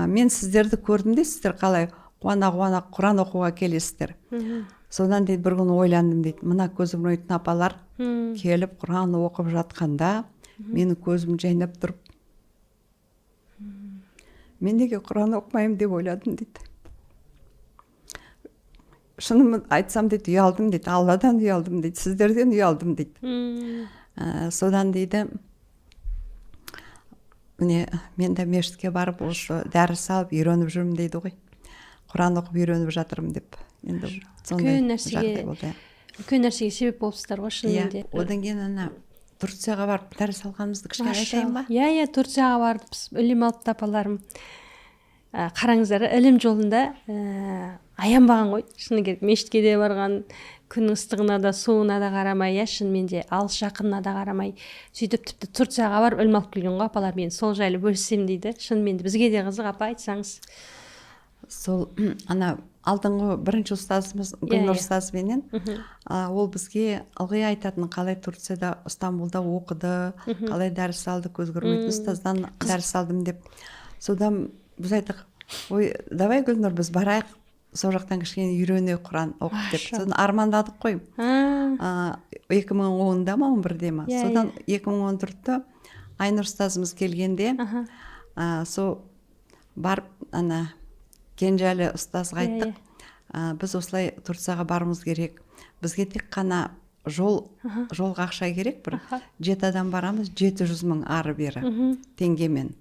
Speaker 2: Мен сіздерді көрдім де, сіздер қалай қуана-қуана Құран оқуға келесіздер. Содан дейді, бір күні ойландым дейді, мына көзім ойнайтын апалар келіп Құран оқып жатқанда, менің көзім жайнап тұрып, мен неге Құран оқымаймын деп ойладым дейді. Шынымды айтсам дейді, ұялдым дейді, Алладан ұялдым дейді, сіздерден ұялдым дейді. Содан дейді, міне, мен де мешітке барып, осы дәріс алып, үйреніп жүрмін дейді ғой. Құран оқып үйреніп жатырмын деп. Енді сондай жағдай болды.
Speaker 1: Үлкен нәрсеге себеп болыпсыздар ғой, шынымен де.
Speaker 2: Одан кейін Турцияға барып дәріс алғанымызды кішкене айтайын ба?
Speaker 1: Иә, Турцияға барып ілім алып апаларым. Қараңыздар, ілім жолында аянбаған ғой. Шыны керек, мешітке де барған, күн ыстығына да, суына да қарамай, шынымен де алыс жақынына да қарамай, сөйтіп тіпті Турцияға барып ілім алып келген ғой апалар. Мен сол жайлы бөліссем дейді. Шынымен де бізге де қызық, апа, айтсаңыз.
Speaker 2: Сол алдыңғы бірінші ұстазымыз Гүлнұр ұстазбенен, ол бізге ылғи айтатын, қалай Турцияда, Стамбулда оқыды, қалай дәріс алды, көз көрмейтін ұстаздан дәріс алдым деп. Содан біз айттық, ой, давай Гүлнұр, біз барайық, сол жақтан кішкене үйрене Құран оқып деп. Содан армандадық қой. 2010-да ма, 11-де ма. Содан 2014-те Айнұр ұстазымыз келгенде, сол барып, Кенжәлі ұстазға айттық, біз осылай Турцияға барымыз керек. Бізге тек қана жолға ақша керек, бір 7 адам барамыз, 700 мың ары бері теңгемен.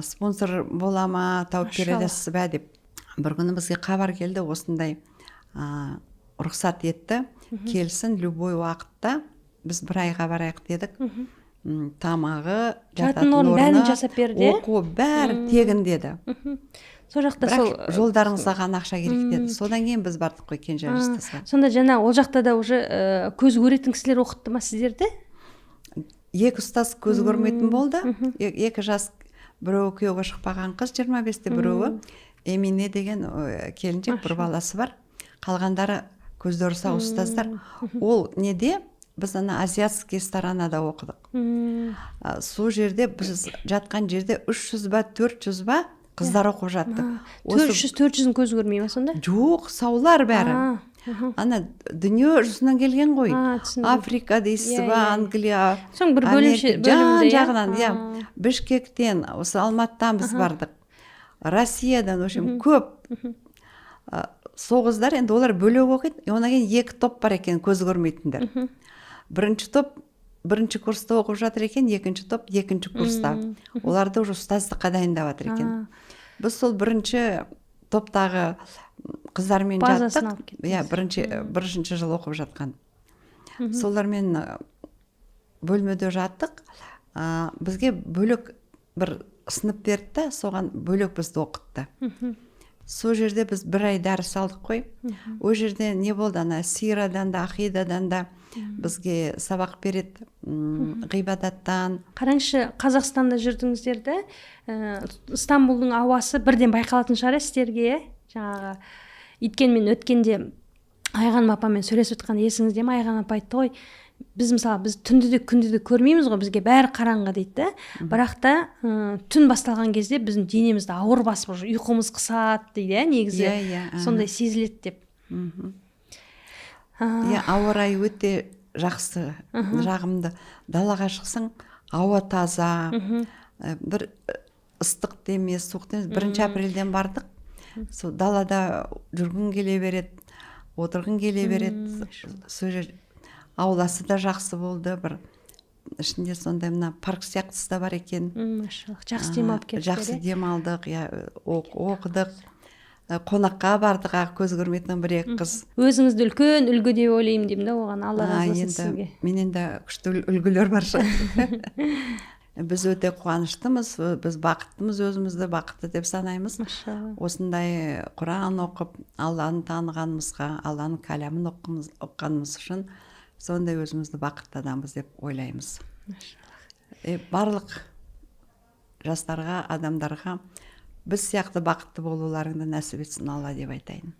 Speaker 2: Спонсор болама, тауып бересіз бә деп. Бір күні бізге хабар келді, осындай рұқсат етті, келсін любой уақытта, біз бір айға барайық дедік. Тамағы, жататын орны, оқу бәрі тегін деді.
Speaker 1: Сол жақта сол
Speaker 2: жолдарыңызға ғана ақша керек деді. Содан кейін біз бардық қой Кенжәлі ұстазға.
Speaker 1: Сонда жаңа ол жақта да уже көз көретін кісілер оқытты ма сіздерді?
Speaker 2: 2 ұстаз көз көрмейтін болды. 2 жас, біреуі күйеуге шықпаған қыз, 25-те біреуі Эмине деген келіншек, бір баласы бар. Қалғандары көздері сау ұстаздар. Ол неде? Біз азиатский сторонада оқыдық. Сол жерде, біз жатқан жерде 300 ба, 400 ба қыздар оқып жатты.
Speaker 1: 400-400 көз көрмей ма сонда?
Speaker 2: Жоқ, саулар бәрі. Дүние жүзінен келген ғой. Африка дейсіз ба, Англия, Америка, жан-жағынан, Бішкектен, осы Алматыдан біз бардық. Россиядан, көп. Сол қыздар, енді олар бөлек оқиды, онан кейін 2 топ бар екен, көз көрмейтіндер. Бірінші топ бірінші курста оқып жатыр екен, екінші топ екінші курста. Оларды уже ұстаздыққа дайындап жатыр екен. Біз сол бірінші топтағы қыздармен жаттық. Бірінші жыл оқып жатқан. Солармен бөлмеде жаттық. Бізге бөлек бір сынып берді, соған бөлек бізді оқытты. сол жерде біз 1 ай дәріс алдық қой. Ол жерде не болды, ана сирадан да ақидадан да бізге сабақ береді, ғибадаттан.
Speaker 1: Қараңызшы, Қазақстанда жүрдіңіздерді, Стамбулдың ауасы бірден байқалатын шығар сіздерге, жаңағы. Өйткені мен өткенде Айғаным апамен сөйлесіп отқан есіңізде ме? Айғаным апа айтты ғой, біз мысалы біз түнді де күнді де көрмейміз ғой, бізге бәрі қараңғы дейді. Бірақ та түн басталған кезде біздің денемізді ауыр басып ұйқымыз қысады дейді, негізі. Сондай сезіледі деп.
Speaker 2: Ауа райы өте жақсы, жағымды. Далаға шықсаң, ауа таза, бір ыстық емес, суық емес. 1 апрельден бардық. Сол далада жүргің келе береді, отырғың келе береді. Сол жер ауласы да жақсы болды, бір ішінде сондай мына парк сияқтысы да бар екен.
Speaker 1: Жақсы демалып кеттік.
Speaker 2: Жақсы демалдық, оқыдық. Қонаққа бардық, көз көрмейтін 1-2 қыз.
Speaker 1: Өзіңізді үлкен үлгі деп ойлаймын деймін да, оған. Алла разы болсын сізге.
Speaker 2: Менен де күшті үлгілер бар шығар. Біз өте қуаныштымыз, біз бақыттымыз, өзімізді бақытты деп санаймыз. Осындай Құран оқып, Алланы танығанымызға, Алланың кәламын оқығанымыз үшін сондай өзімізді бақытты адамбыз деп ойлаймыз. Барлық жастарға, адамдарға біз сияқты бақытты болуларыңды нәсіп етсін Алла деп айтайын.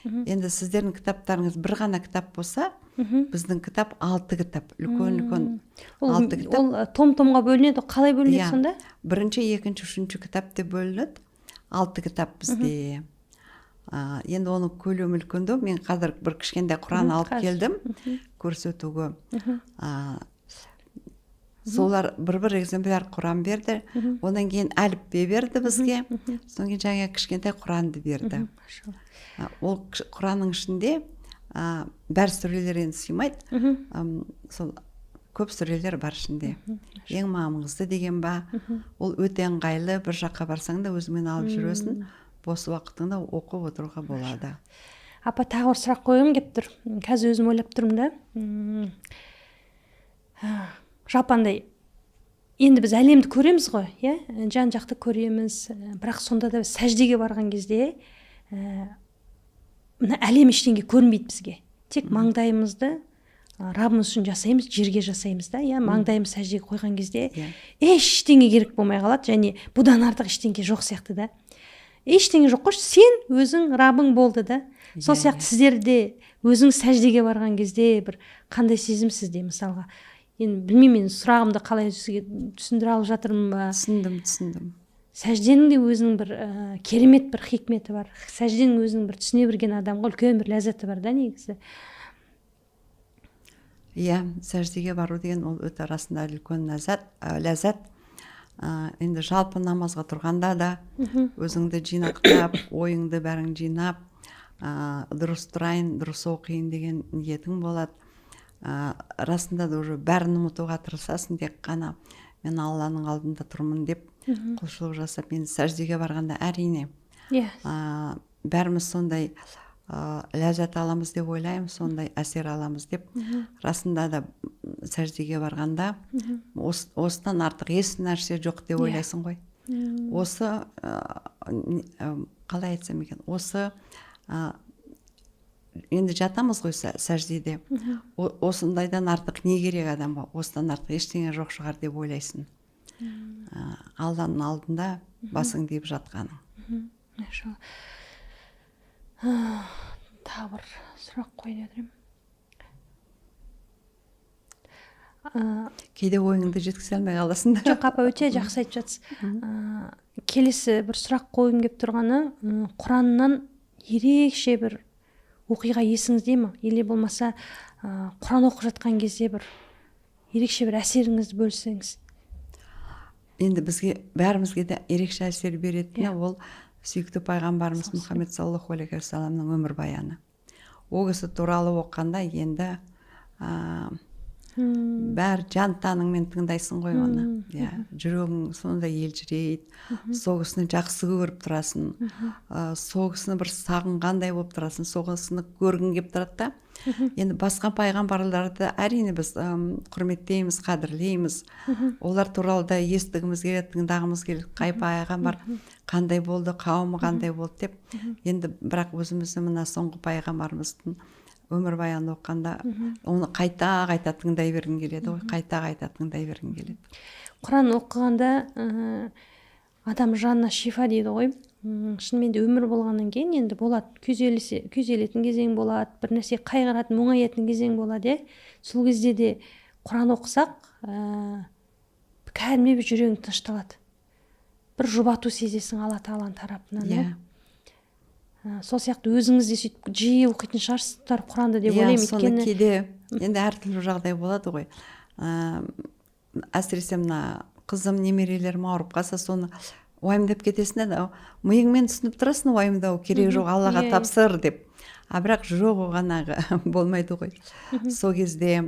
Speaker 2: Енді сіздердің кітаптарыңыз бір ғана кітап болса, біздің кітап 6 кітап, үлкен 6 кітап.
Speaker 1: Ол том-томға бөлінеді, қалай бөлінеді сонда?
Speaker 2: 1-ші, 2-ші, 3-ші кітап деп бөлінеді. 6 кітап бізде. Енді оның көлемі үлкендеу. Мен қазір бір кішкентай Құран алып келдім көрсетуге. Солар бір экземпляр Құран берді. Онан кейін әліппе берді бізге. Содан кейін жаңа кішкентай Құранды берді. Ол Құранның ішінде бәр сүрелер енді сыймайды. Сол көп сүрелер бар ішінде. Ең маңызды деген ба, ол өте ыңғайлы, бір жаққа барсаң да өзіңмен алып жүресің, бос уақытыңда оқып отыруға болады.
Speaker 1: Апа, тағы бір сұрақ қойғым келіп тұр. Қазір өзім ойлап тұрмын да. Жалпандай, енді біз әлемді көреміз ғой, жан жақты көреміз, бірақ сонда да сәждеге барған кезде мына әлем ештеңе көрінбейді бізге. Тек маңдайымызды Раббымыз үшін жасаймыз, жерге жасаймыз да, маңдайымыз сәждеге қойған кезде ештеңе керек болмай қалады, және бұдан артық ештеңе жоқ сияқты да. Ештеңе жоқ қой, сен өзің Раббың болды да. Сол сияқты сіздерде өзің сәждеге барған кезде бір қандай сезім сізде, мысалға? Енді білмеймін, мен сұрағымды қалай сізге түсіндіре алып жатырмын ба?
Speaker 2: Түсіндім.
Speaker 1: Сәжденің де өзінің бір керемет бір хикметі бар. Сәжденің өзінің бір түсіне білген адамға үлкен бір ләззаты бар да, негізі.
Speaker 2: Сәждеге бару деген ол өте расында үлкен ләззат. Енді жалпы намазға тұрғанда да өзіңді жинақтап, ойыңды бәрін жинап, дұрыс тұрайын, дұрыс оқиын деген ниетің болады. Расында да уже бәрін ұмытуға тырысасың, тек қана мен Алланың алдында тұрмын деп құлшылық жасап, мен сәждеге барғанда әрине бәріміз сондай ләззат аламыз деп ойлаймын, сондай әсер аламыз деп. Расында да сәждеге барғанда осыдан артық еш нәрсе жоқ деп ойлайсың ғой. Осы қалай айтсам екен, осы енді жатамыз ғой сәждеде. Осындайдан артық не керек адамға? Осыдан артық ештеңе жоқ шығар деп ойлайсың. Алланың алдында басың дейіп жатқаның.
Speaker 1: Тағы бір сұрақ қойып едім.
Speaker 2: Кейде ойыңды жеткізе алмай қаласың да.
Speaker 1: Жоқ, апа, өте жақсы айтып жатсыз. Келесі бір сұрақ қойғым келіп тұрғаны, Құраннан ерекше бір оқиға есіңізде ме? Или болмаса Құран оқып жатқан кезде бір ерекше бір әсеріңізді бөлсеңіз?
Speaker 2: Енді бәрімізге де ерекше әсер беретіні ол сүйікті пайғамбарымыз Мұхаммед саллаллаху алейхи уассаламның өмірбаяны. Ол кісі туралы оқығанда енді бәрі жан таңыңмен тыңдайсың ғой оны. Иә, жүрегің сондай елжірейді. Сол кісіні жақсы көріп тұрасың. Сол кісіні бір сағынғандай болып тұрасың. Сол кісіні көргің келіп тұрады да. Енді басқа пайғамбарларды әрине біз құрметтейміз, қадірлейміз. Олар туралы да естігіміз келеді, тыңдағымыз келеді. Қай пайғамбар қандай болды, қауымы қандай болды деп. Енді бірақ өзіміздің мына соңғы пайғамбарымыздың өмірбаянын оқығанда оны қайта тыңдай бергім келеді ғой, қайта тыңдай бергім келеді.
Speaker 1: Құран оқығанда адам жанына шифа дейді ғой. Шынымен де өмір болғаннан кейін енді болады, күйзелетін кезең болады, бір нәрсе қайғыратын, мұңаятын кезең болады. Сол кезде де Құран оқысақ, кәдімгі бір жүрегің тынышталады. Бір жұбату сезесің Алла Тағаланың тарапынан. Сол сияқты өзіңіз де сөйтіп жиі оқитын шығарсыздар Құранды деп ойлаймын.
Speaker 2: Соны кейде енді әртүрлі жағдай болады ғой. Әсіресе мына қызым, немерелерім ауырып қалса, соны уайымдап кетесің еді. Миыңмен түсініп тұрасың, уайымдау керек жоқ, Аллаға тапсыр деп. Бірақ жоқ, оғанағы болмайды ғой. Сол кезде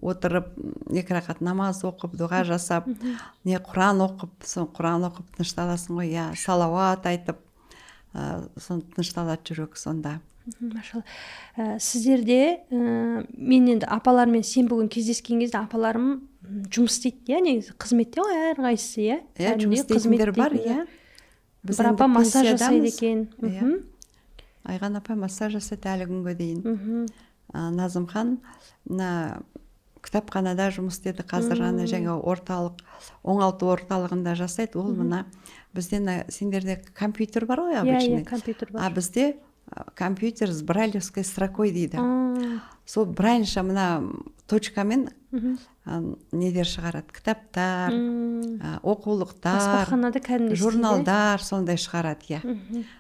Speaker 2: отырып, 2 рақат намаз оқып, дұға жасап, не Құран оқып, сон Құран оқып тынышталасың ғой. Салауат айтып, сон тынышталады жүрек сонда.
Speaker 1: Машалла. Сіздерде мен енді апалармен сенбі күні кездескен кезде апаларым жұмыс істейді, негізі қызметте ғой әрқайсысы,
Speaker 2: жұмыс істейтіндер бар,
Speaker 1: бір апа массаж жасайды екен.
Speaker 2: Айған апа массаж жасайды әлі күнге дейін. Назымхан кітапханада жұмыс істеді, қазір жаңа оңалту орталығында жасайды. Ол мына бізде сендерде компьютер бар ғой, обычный.
Speaker 1: Компьютер бар.
Speaker 2: А бізде компьютер с брайлевской строкой дейді. Сол брайльша мына точкамен недер шығарады, кітаптар, оқулықтар, журналдар сондай шығарады.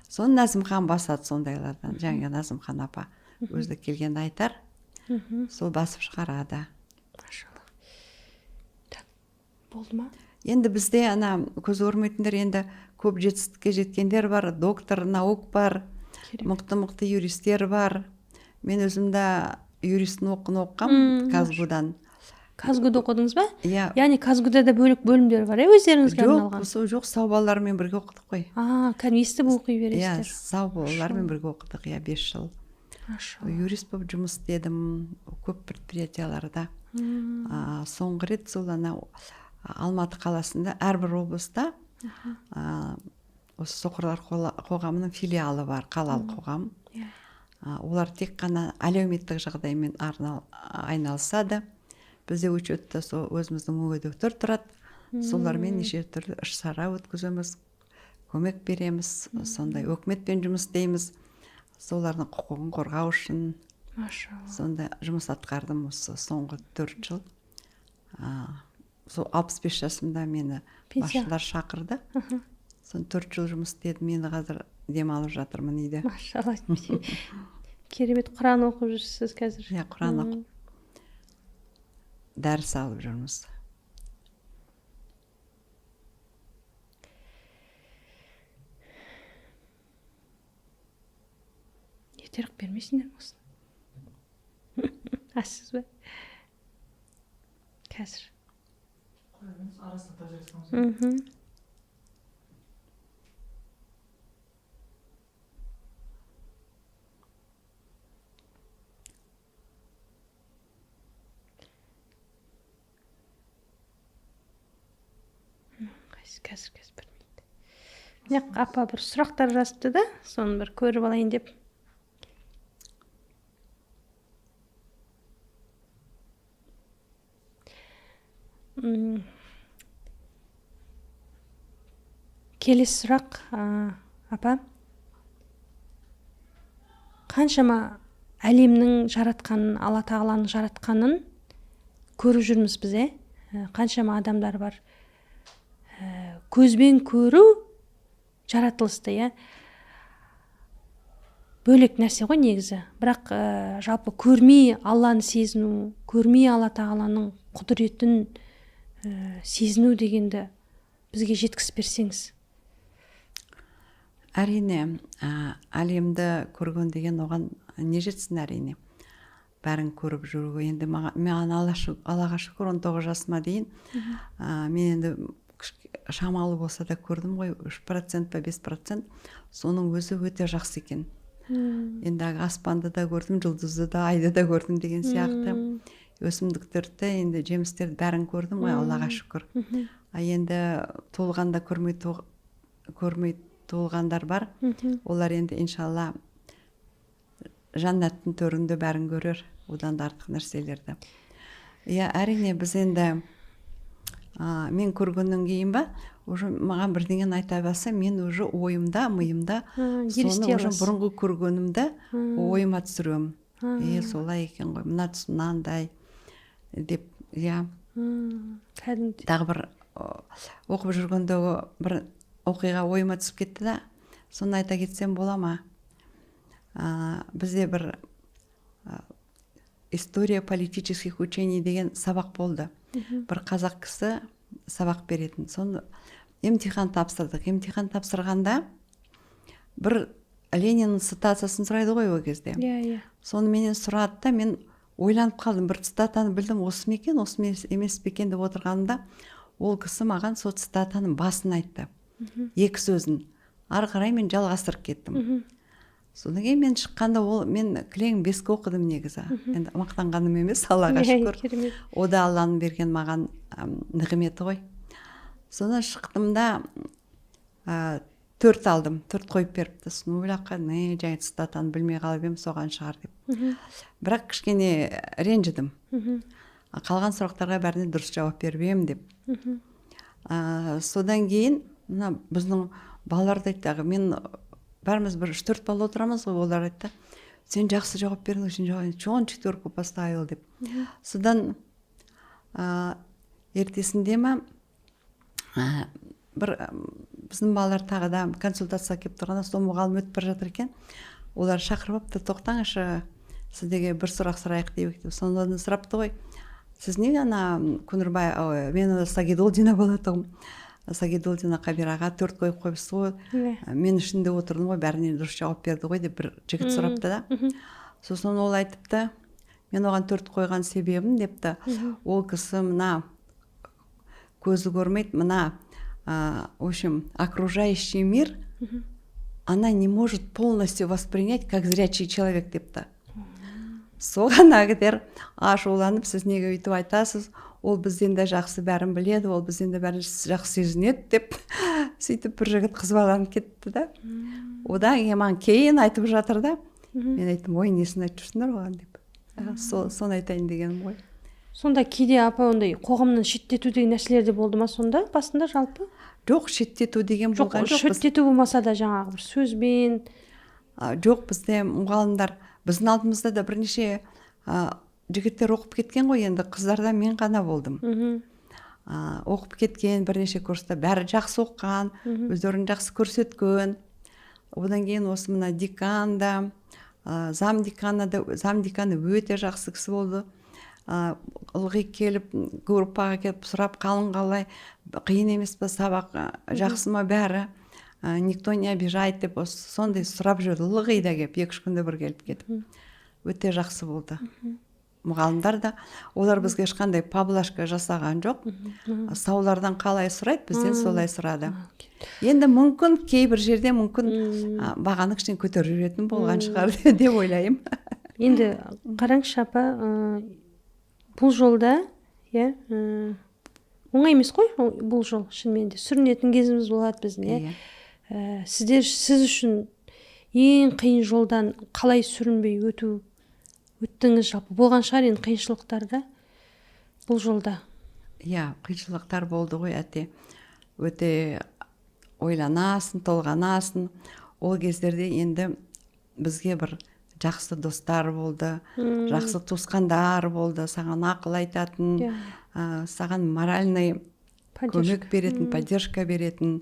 Speaker 2: Соны Назымхан басады сондайлардан. Жаңа Назымхан апа өзі келген айтар, сол басып шығарады.
Speaker 1: Болды ма?
Speaker 2: Енді бізде көз көрмейтіндер, енді көп жетістікке жеткендер бар, доктор наук бар, мықты юристер бар. Мен өзімді юристің оқығам Казгудан.
Speaker 1: Казгуды оқыдыңыз ба?
Speaker 2: Яғни
Speaker 1: Казгуда да бөлік бөлімдер бар, өздеріңізге арналған?
Speaker 2: Жоқ, сау балалармен бірге оқыдық қой.
Speaker 1: Кәдімгі естіп оқи бересіздер.
Speaker 2: Сау балалармен бірге оқыдық, 5 жыл. Юрист болып жұмыс істедім, көп предприятияларда. Соңғы рет сол Алматы қаласында әрбір облыста осы соқырлар қоғамының филиалы бар, қалалық қоғам. Олар тек қана әлеуметтік жағдаймен айналысады. Бізде учетта өзіміздің мүгедектер тұрады. Солармен неше түрлі іс-шара өткіземіз, көмек береміз, сондай өкіметпен жұмыс істейміз. Солардың құқығын қорғау үшін сондай жұмыс атқардым осы соңғы 4 жыл. Сол 65 жасымда мені басшылар шақырды. Сон 4 жыл жұмыс істедім, мені қазір демалып жатырмын үйде.
Speaker 1: Машалла. Керемет, Құран оқып жүрсіз қазір.
Speaker 2: Құран оқып, дәріс алып жүрміз.
Speaker 1: Етерік бермейсіңдер осыны? Асыз ба? Қазір.
Speaker 3: Арасында тажырсаңыз.
Speaker 1: Қазір білмейді. Апа бір сұрақтар жазыпты да, соны бір көріп алайын деп. Келесі сұрақ, апа. Қаншама әлемнің жаратқанын, Алла Тағаланың жаратқанын көріп жүрміз біз, қаншама адамдар бар. Көзбен көру жаратылысты, бөлек нәрсе ғой негізі. Бірақ жалпы көрмей Алланы сезіну, көрмей Алла Тағаланың құдіретін сезіну дегенді бізге жеткізіп берсеңіз.
Speaker 2: Әрине, әлемді көрген деген оған не жетсін әрине. бәрін көріп жүруге. Енді маған Аллаға шүкір 19 жасыма дейін мен енді шамалы болса да көрдім ғой, 3% па 5%, соның өзі өте жақсы екен. Енді аспанды да көрдім, жұлдызды да, айды да көрдім деген сияқты. Өсімдіктерді, енді жемістерді бәрін көрдім ғой, Аллаға шүкір. Енді толғанда көрмей толғандар бар. Олар енді иншалла жаннаттың төрінде бәрін көрер, одан да артық нәрселерді. Әрине біз енді мен көргеннен кейін ба, уже маған бірдеңен айта баса, мен уже ойымда, миымда соны уже бұрынғы көргенімді ойыма түсірем. Солай екен ғой, мына тұс мынандай деп, тағы бір оқып жүргендегі бір оқиға ойыма түсіп кетті да, соны айта кетсем бола ма? Бізде бір история политических учений деген сабақ болды. Бір қазақ кісі сабақ беретін. Соны емтихан тапсырдық. Емтихан тапсырғанда бір Лениннің цитатасын сұрайды ғой ол кезде. Соны менен сұрады да, мен ойланып қалдым, бір цитатаны білдім, осы ма екен, осы емес пе екен деп отырғанымда, ол кісі маған сол цитатаның басын айтты. 2 сөзін. Ары қарай мен жалғастырып кеттім. Содан кейін мен шыққанда мен кілең 5-ке оқыдым негізі. Енді мақтанғаным емес, Аллаға шүкір. О да Алланың берген маған нығметі ғой. Содан шықтым да 4 алдым, 4 қойып беріпті. Соны ойлаққа, жаңа цитатаны білмей қалып ем, соған шығар деп. Бірақ кішкене ренжідім. Қалған сұрақтарға бәріне дұрыс жауап беріп ем деп. Содан кейін біздің балаларды айтты, мен бәріміз бір 3-4 бала отырамыз ғой, олар айтты, сен жақсы жауап бердің, сен жауап 4 поставил деп. Содан ертесінде ма бір біздің балалар тағы да консультация келіп тұрғанда, сол мұғалім өтіп бара жатыр екен, олар шақырып апты, тоқтаңызшы, сіздерге бір сұрақ сұрайық деп. Сондан сұрапты ғой, сіз не Күнірбай, мен Сагидолдина болатығым. Сагидолдина Қабираға 4 қойып қойыпсыз ғой, мен ішінде отырдым ғой, бәріне дұрыс жауап берді ғой деп бір жігіт сұрапты да. Сосын ол айтыпты, мен оған 4 қойған себебім депті, ол кісі мына көзі көрмейді, мына в общем, окружающий мир она не может полностью воспринять как зрячий человек депті. Соған ағыдер ашуланып, сіз неге өйтіп айтасыз, ол бізден де жақсы бәрін біледі, ол бізден де бәрін жақсы сезінеді деп сөйтіп бір жігіт қызбаланып кетті да. Одан маған кейін айтып жатыр да, мен айттым, ой, несін айтып жүрсіңдер оған деп. Соны айтайын дегенім ғой.
Speaker 1: Сонда кейде апа ондай қоғамнан шеттету деген нәрселер де болды ма сонда басында жалпы?
Speaker 2: Жоқ, шеттету деген болған жоқ.
Speaker 1: Шеттету болмаса да жаңағы бір сөзбен.
Speaker 2: Жоқ, бізде мұғалімдар, біздің алдымызда да бірнеше жігіттер оқып кеткен ғой, енді қыздарда мен ғана болдым. Оқып кеткен бірнеше курста, бәрі жақсы оққан, өздерін жақсы көрсеткен. Одан кейін осы мына деканда, зам деканы өте жақсы кісі болды. Ылғи келіп, группаға келіп сұрап, қалың қалай, қиын емес па сабақ, жақсы ма бәрі, никто не обижает деп, сондай сұрап жүрді, ылғи да келіп, 2-3 күнде бір келіп кетіп. Өте жақсы болды. Мұғалімдар да, олар бізге ешқандай поблажка жасаған жоқ. Саулардан қалай сұрайды, бізден солай сұрады. Енді мүмкін кейбір жерде мүмкін бағаны кішкене көтеріп жүретін болған шығар деп ойлаймын.
Speaker 1: Енді қараңызшы апа, бұл жолда оңай емес қой, бұл жол шынымен де сүрінетін кезіміз болады біздің. Сіз үшін ең қиын жолдан қалай сүрінбей өттіңіз жалпы? Болған шығар енді қиыншылықтарда бұл жолда?
Speaker 2: Қиыншылықтар болды ғой, өте ойланасың, толғанасың. Ол кездерде енді бізге бір жақсы достар болды, жақсы туысқандар болды, саған ақыл айтатын, саған моральный көмек беретін, поддержка беретін.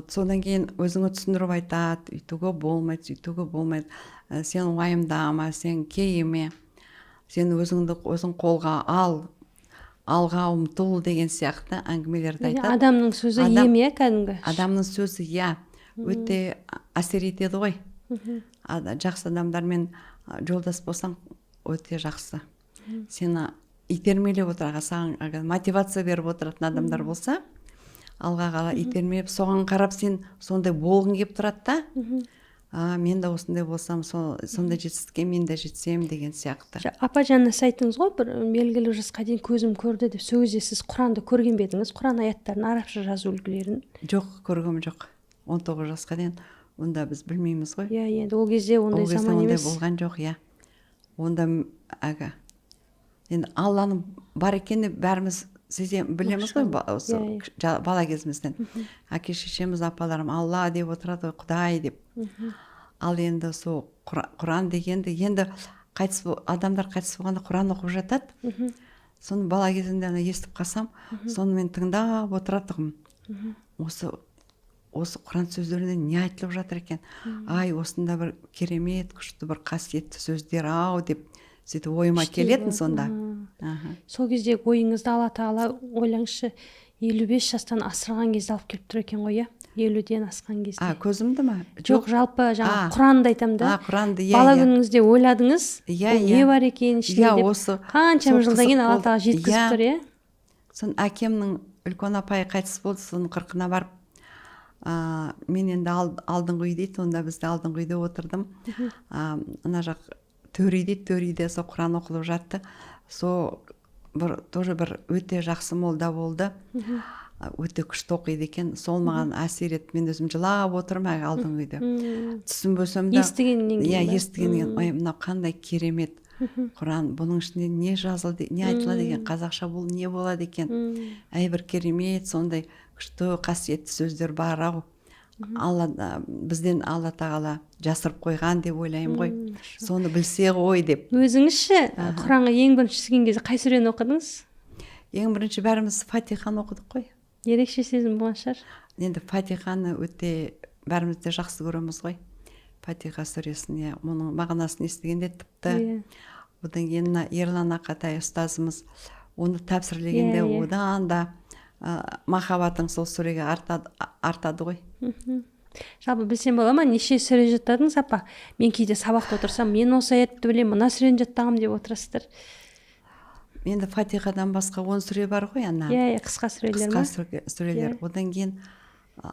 Speaker 2: Содан кейін өзіңі түсіндіріп айтады, үйтуге болмайды, сөйтуге болмайды, сен уайымдама, сен кейіме, сен өзің қолға ал, алға ұмтыл деген сияқты әңгімелерді айтады.
Speaker 1: Адамның сөзі ем, кәдімгі?
Speaker 2: Адамның сөзі өте әсер етеді ғой. Жақсы адамдармен жолдас болсаң, өте жақсы. Сені итермелеп отырға, саған мотивация беріп отыратын адамдар болса, алға қала итермелеп, соған қарап сен сондай болғың кеп тұрады да, мен де осындай болсам, сондай жетістікке мен де жетсем деген сияқты.
Speaker 1: Апа жаңа сіз айттыңыз ғой, бір белгілі жасқа дейін көзім көрді деп. Сол кезде сіз Құранды көрген бе едіңіз? Құран аяттарын, арабша жазу үлгілерін?
Speaker 2: Жоқ, көргем жоқ. 19 жасқа дейін онда біз білмейміз ғой.
Speaker 1: Иә, енді ол кезде ондай заман емес.
Speaker 2: Ондай болған жоқ, иә. Онда енді Алланың бар екенін бәріміз білеміз ғой, бала кезімізден. Әке шешеміз, апаларым Алла деп отырады ғой, Құдай деп. Ал енді сол Құран дегенді, енді адамдар қайтыс болғанда Құран оқып жатады. Соны бала кезімде естіп қалсам, соны мен тыңдап отыратығым. Осы Құран сөздерінен не айтылып жатыр екен? Ай, осында бір керемет, күшті бір қасиетті сөздер ау деп сөйтіп ойыма келетін сонда.
Speaker 1: Сол кезде ойыңызды Алла Тағала, ойлаңызшы, 55 жастан асырған кезде алып келіп тұр екен ғой, 50-ден асқан кезде.
Speaker 2: Көзімді ма?
Speaker 1: Жоқ, жалпы жаңа Құранды айтам да.
Speaker 2: Құранды,
Speaker 1: бала күніңізде ойладыңыз, не бар екен ішінде деп. Қаншама жылдан кейін Алла Тағала жеткізіп тұр,
Speaker 2: Сон әкемнің үлкен апайы қайтыс болды, соның 40-ына барып, мен енді алдыңғы үй дейді, онда бізді алдыңғы үйде отырдым. Ана жақ төрейде сол Құран оқылып жатты. Сол тоже бір өте жақсы молда болды. Өте күшті оқиды екен. Сол маған әсер етті. Мен өзім жылап отырмын алдыңғы үйде. Түсінбесем де
Speaker 1: естігеннен кейін.
Speaker 2: Естігеннен кейін, мынау қандай керемет Құран, бұның ішінде не жазылды, не айтылады екен, қазақша бұл не болады екен. Бір керемет, сондай күшті қасиетті сөздер бар ау. Бізден Алла Тағала жасырып қойған деп ойлаймын ғой. Соны білсе ғой деп.
Speaker 1: Өзіңізші Құранға ең бірінші түскен кезде қай сүрені оқыдыңыз?
Speaker 2: Ең бірінші бәріміз Фатиханы оқыдық қой.
Speaker 1: Ерекше сезім болған шығар.
Speaker 2: Енді Фатиханы өте бәріміз де жақсы көреміз ғой. Фатиха сүресіне, оның мағынасын естігенде тіпті. Одан кейін Ерлан Ақатай ұстазымыз оны тәпсірлегенде одан да махаббатың сол сүреге артады ғой.
Speaker 1: Жалпы білсем бола ма, неше сүре жаттадыңыз, апа? Мен кейде сабақта отырсам, мен осы аятты білем, мына сүрені жаттағым деп отырасыздар.
Speaker 2: Енді Фатихадан басқа 10 сүре бар ғой, ана.
Speaker 1: Қысқа сүрелер ма?
Speaker 2: Қысқа сүрелер. Одан кейін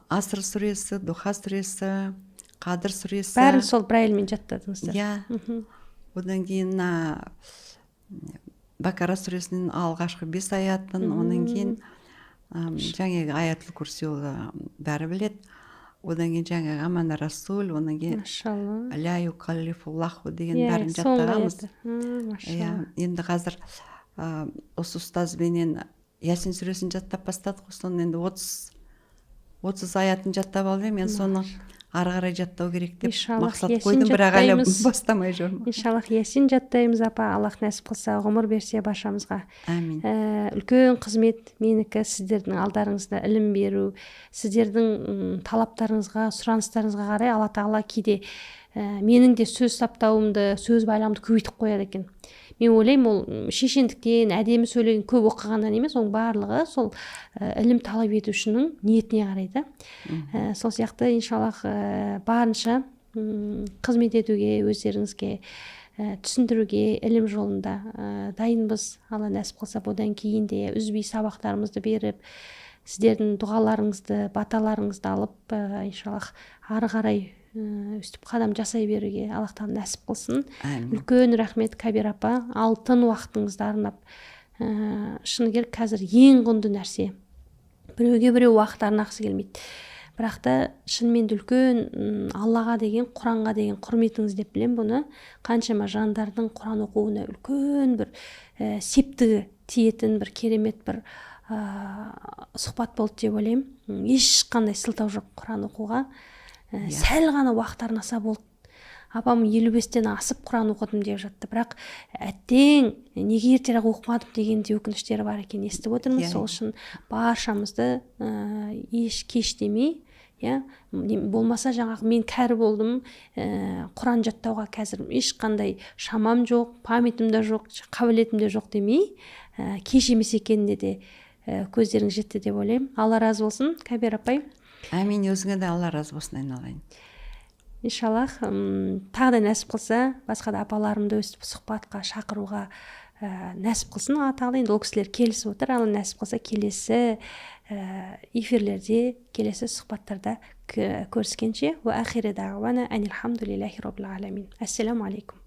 Speaker 2: Аср сүресі, Духа сүресі, Қадыр сүресі.
Speaker 1: Бәрін сол бір әйелмен жаттадыңыздар.
Speaker 2: Одан кейін Бакара сүресінің алғашқы 5 аятын, онан кейін жаңағы аятыл курси бәрі біледі. Одан кейін жаңағы Амана Расул, онан кейін Ля юкаллифуллаху деген бәрін жаттағанбыз. Енді қазір осы ұстазбенен Ясин сүресін жаттап бастадық, соны енді 30 аятын жаттап алдым, мен соны ары қарай жаттау керек деп мақсат қойдым, бірақ әлі бастамай жүрмін.
Speaker 1: Иншаллах Ясин жаттаймыз, апа. Аллах нәсіп қылса, ғұмыр берсе баршамызға.
Speaker 2: Әмин.
Speaker 1: Үлкен қызмет менікі, сіздердің алдарыңызда ілім беру, сіздердің талаптарыңызға, сұраныстарыңызға қарай Алла Тағала кейде менің де сөз саптауымды, сөз байламды көбейтіп қояды екен. Мен ойлаймын, ол шешендіктен, әдемі сөйлеген, көп оқығаннан емес, оның барлығы сол ілім талап етушінің ниетіне қарайды. Сол сияқты иншаллах барынша қызмет етуге, өздеріңізге түсіндіруге, ілім жолында дайынбыз. Алла нәсіп қылса, одан кейін де үзбей сабақтарымызды беріп, сіздердің дұғаларыңызды, баталарыңызды алып, иншаллах ары қарай өстіп қадам жасай беруге Аллах Тағала нәсіп қылсын. Үлкен рахмет, Кабир апа, алтын уақытыңызды арнап. Шыны керек, қазір ең құнды нәрсе. Біреуге біреу уақыт арнағысы келмейді. Бірақ та шынымен үлкен Аллаға деген, Құранға деген құрметіңіз деп білем бұны. Қаншама жандардың Құран оқуына үлкен бір септігі тиетін бір керемет бір сұхбат болды деп ойлаймын. Ешқандай сылтау жоқ Құран оқуға. Сәл ғана уақыт арнаса болды. Апам 55-тен асып Құран оқыдым деп жатты. Бірақ әттең неге ертерек оқымадым деген де өкініштері бар екен, естіп отырмыз. Сол үшін баршамызды еш кеш демей, болмаса жаңағы мен кәрі болдым, Құран жаттауға қазір ешқандай шамам жоқ, памятім де жоқ, қабілетім де жоқ демей, кеш емес екеніне де көздерің жетті деп ойлаймын. Алла разы болсын, Кабир апай.
Speaker 2: Әмин, өзіңе де Алла разы болсын, айналайын.
Speaker 1: иншаллах тағы да нәсіп қылса басқа да апаларымды өстіп сұхбатқа шақыруға нәсіп қылсын. Алла тағала енді ол кісілер келісіп отыр. Алла нәсіп қылса келесі эфирлерде, келесі сұхбаттарда көріскенше. Уа ахири дағуана анил хамдулиллахи роббил аламин. Ассаламу алейкум.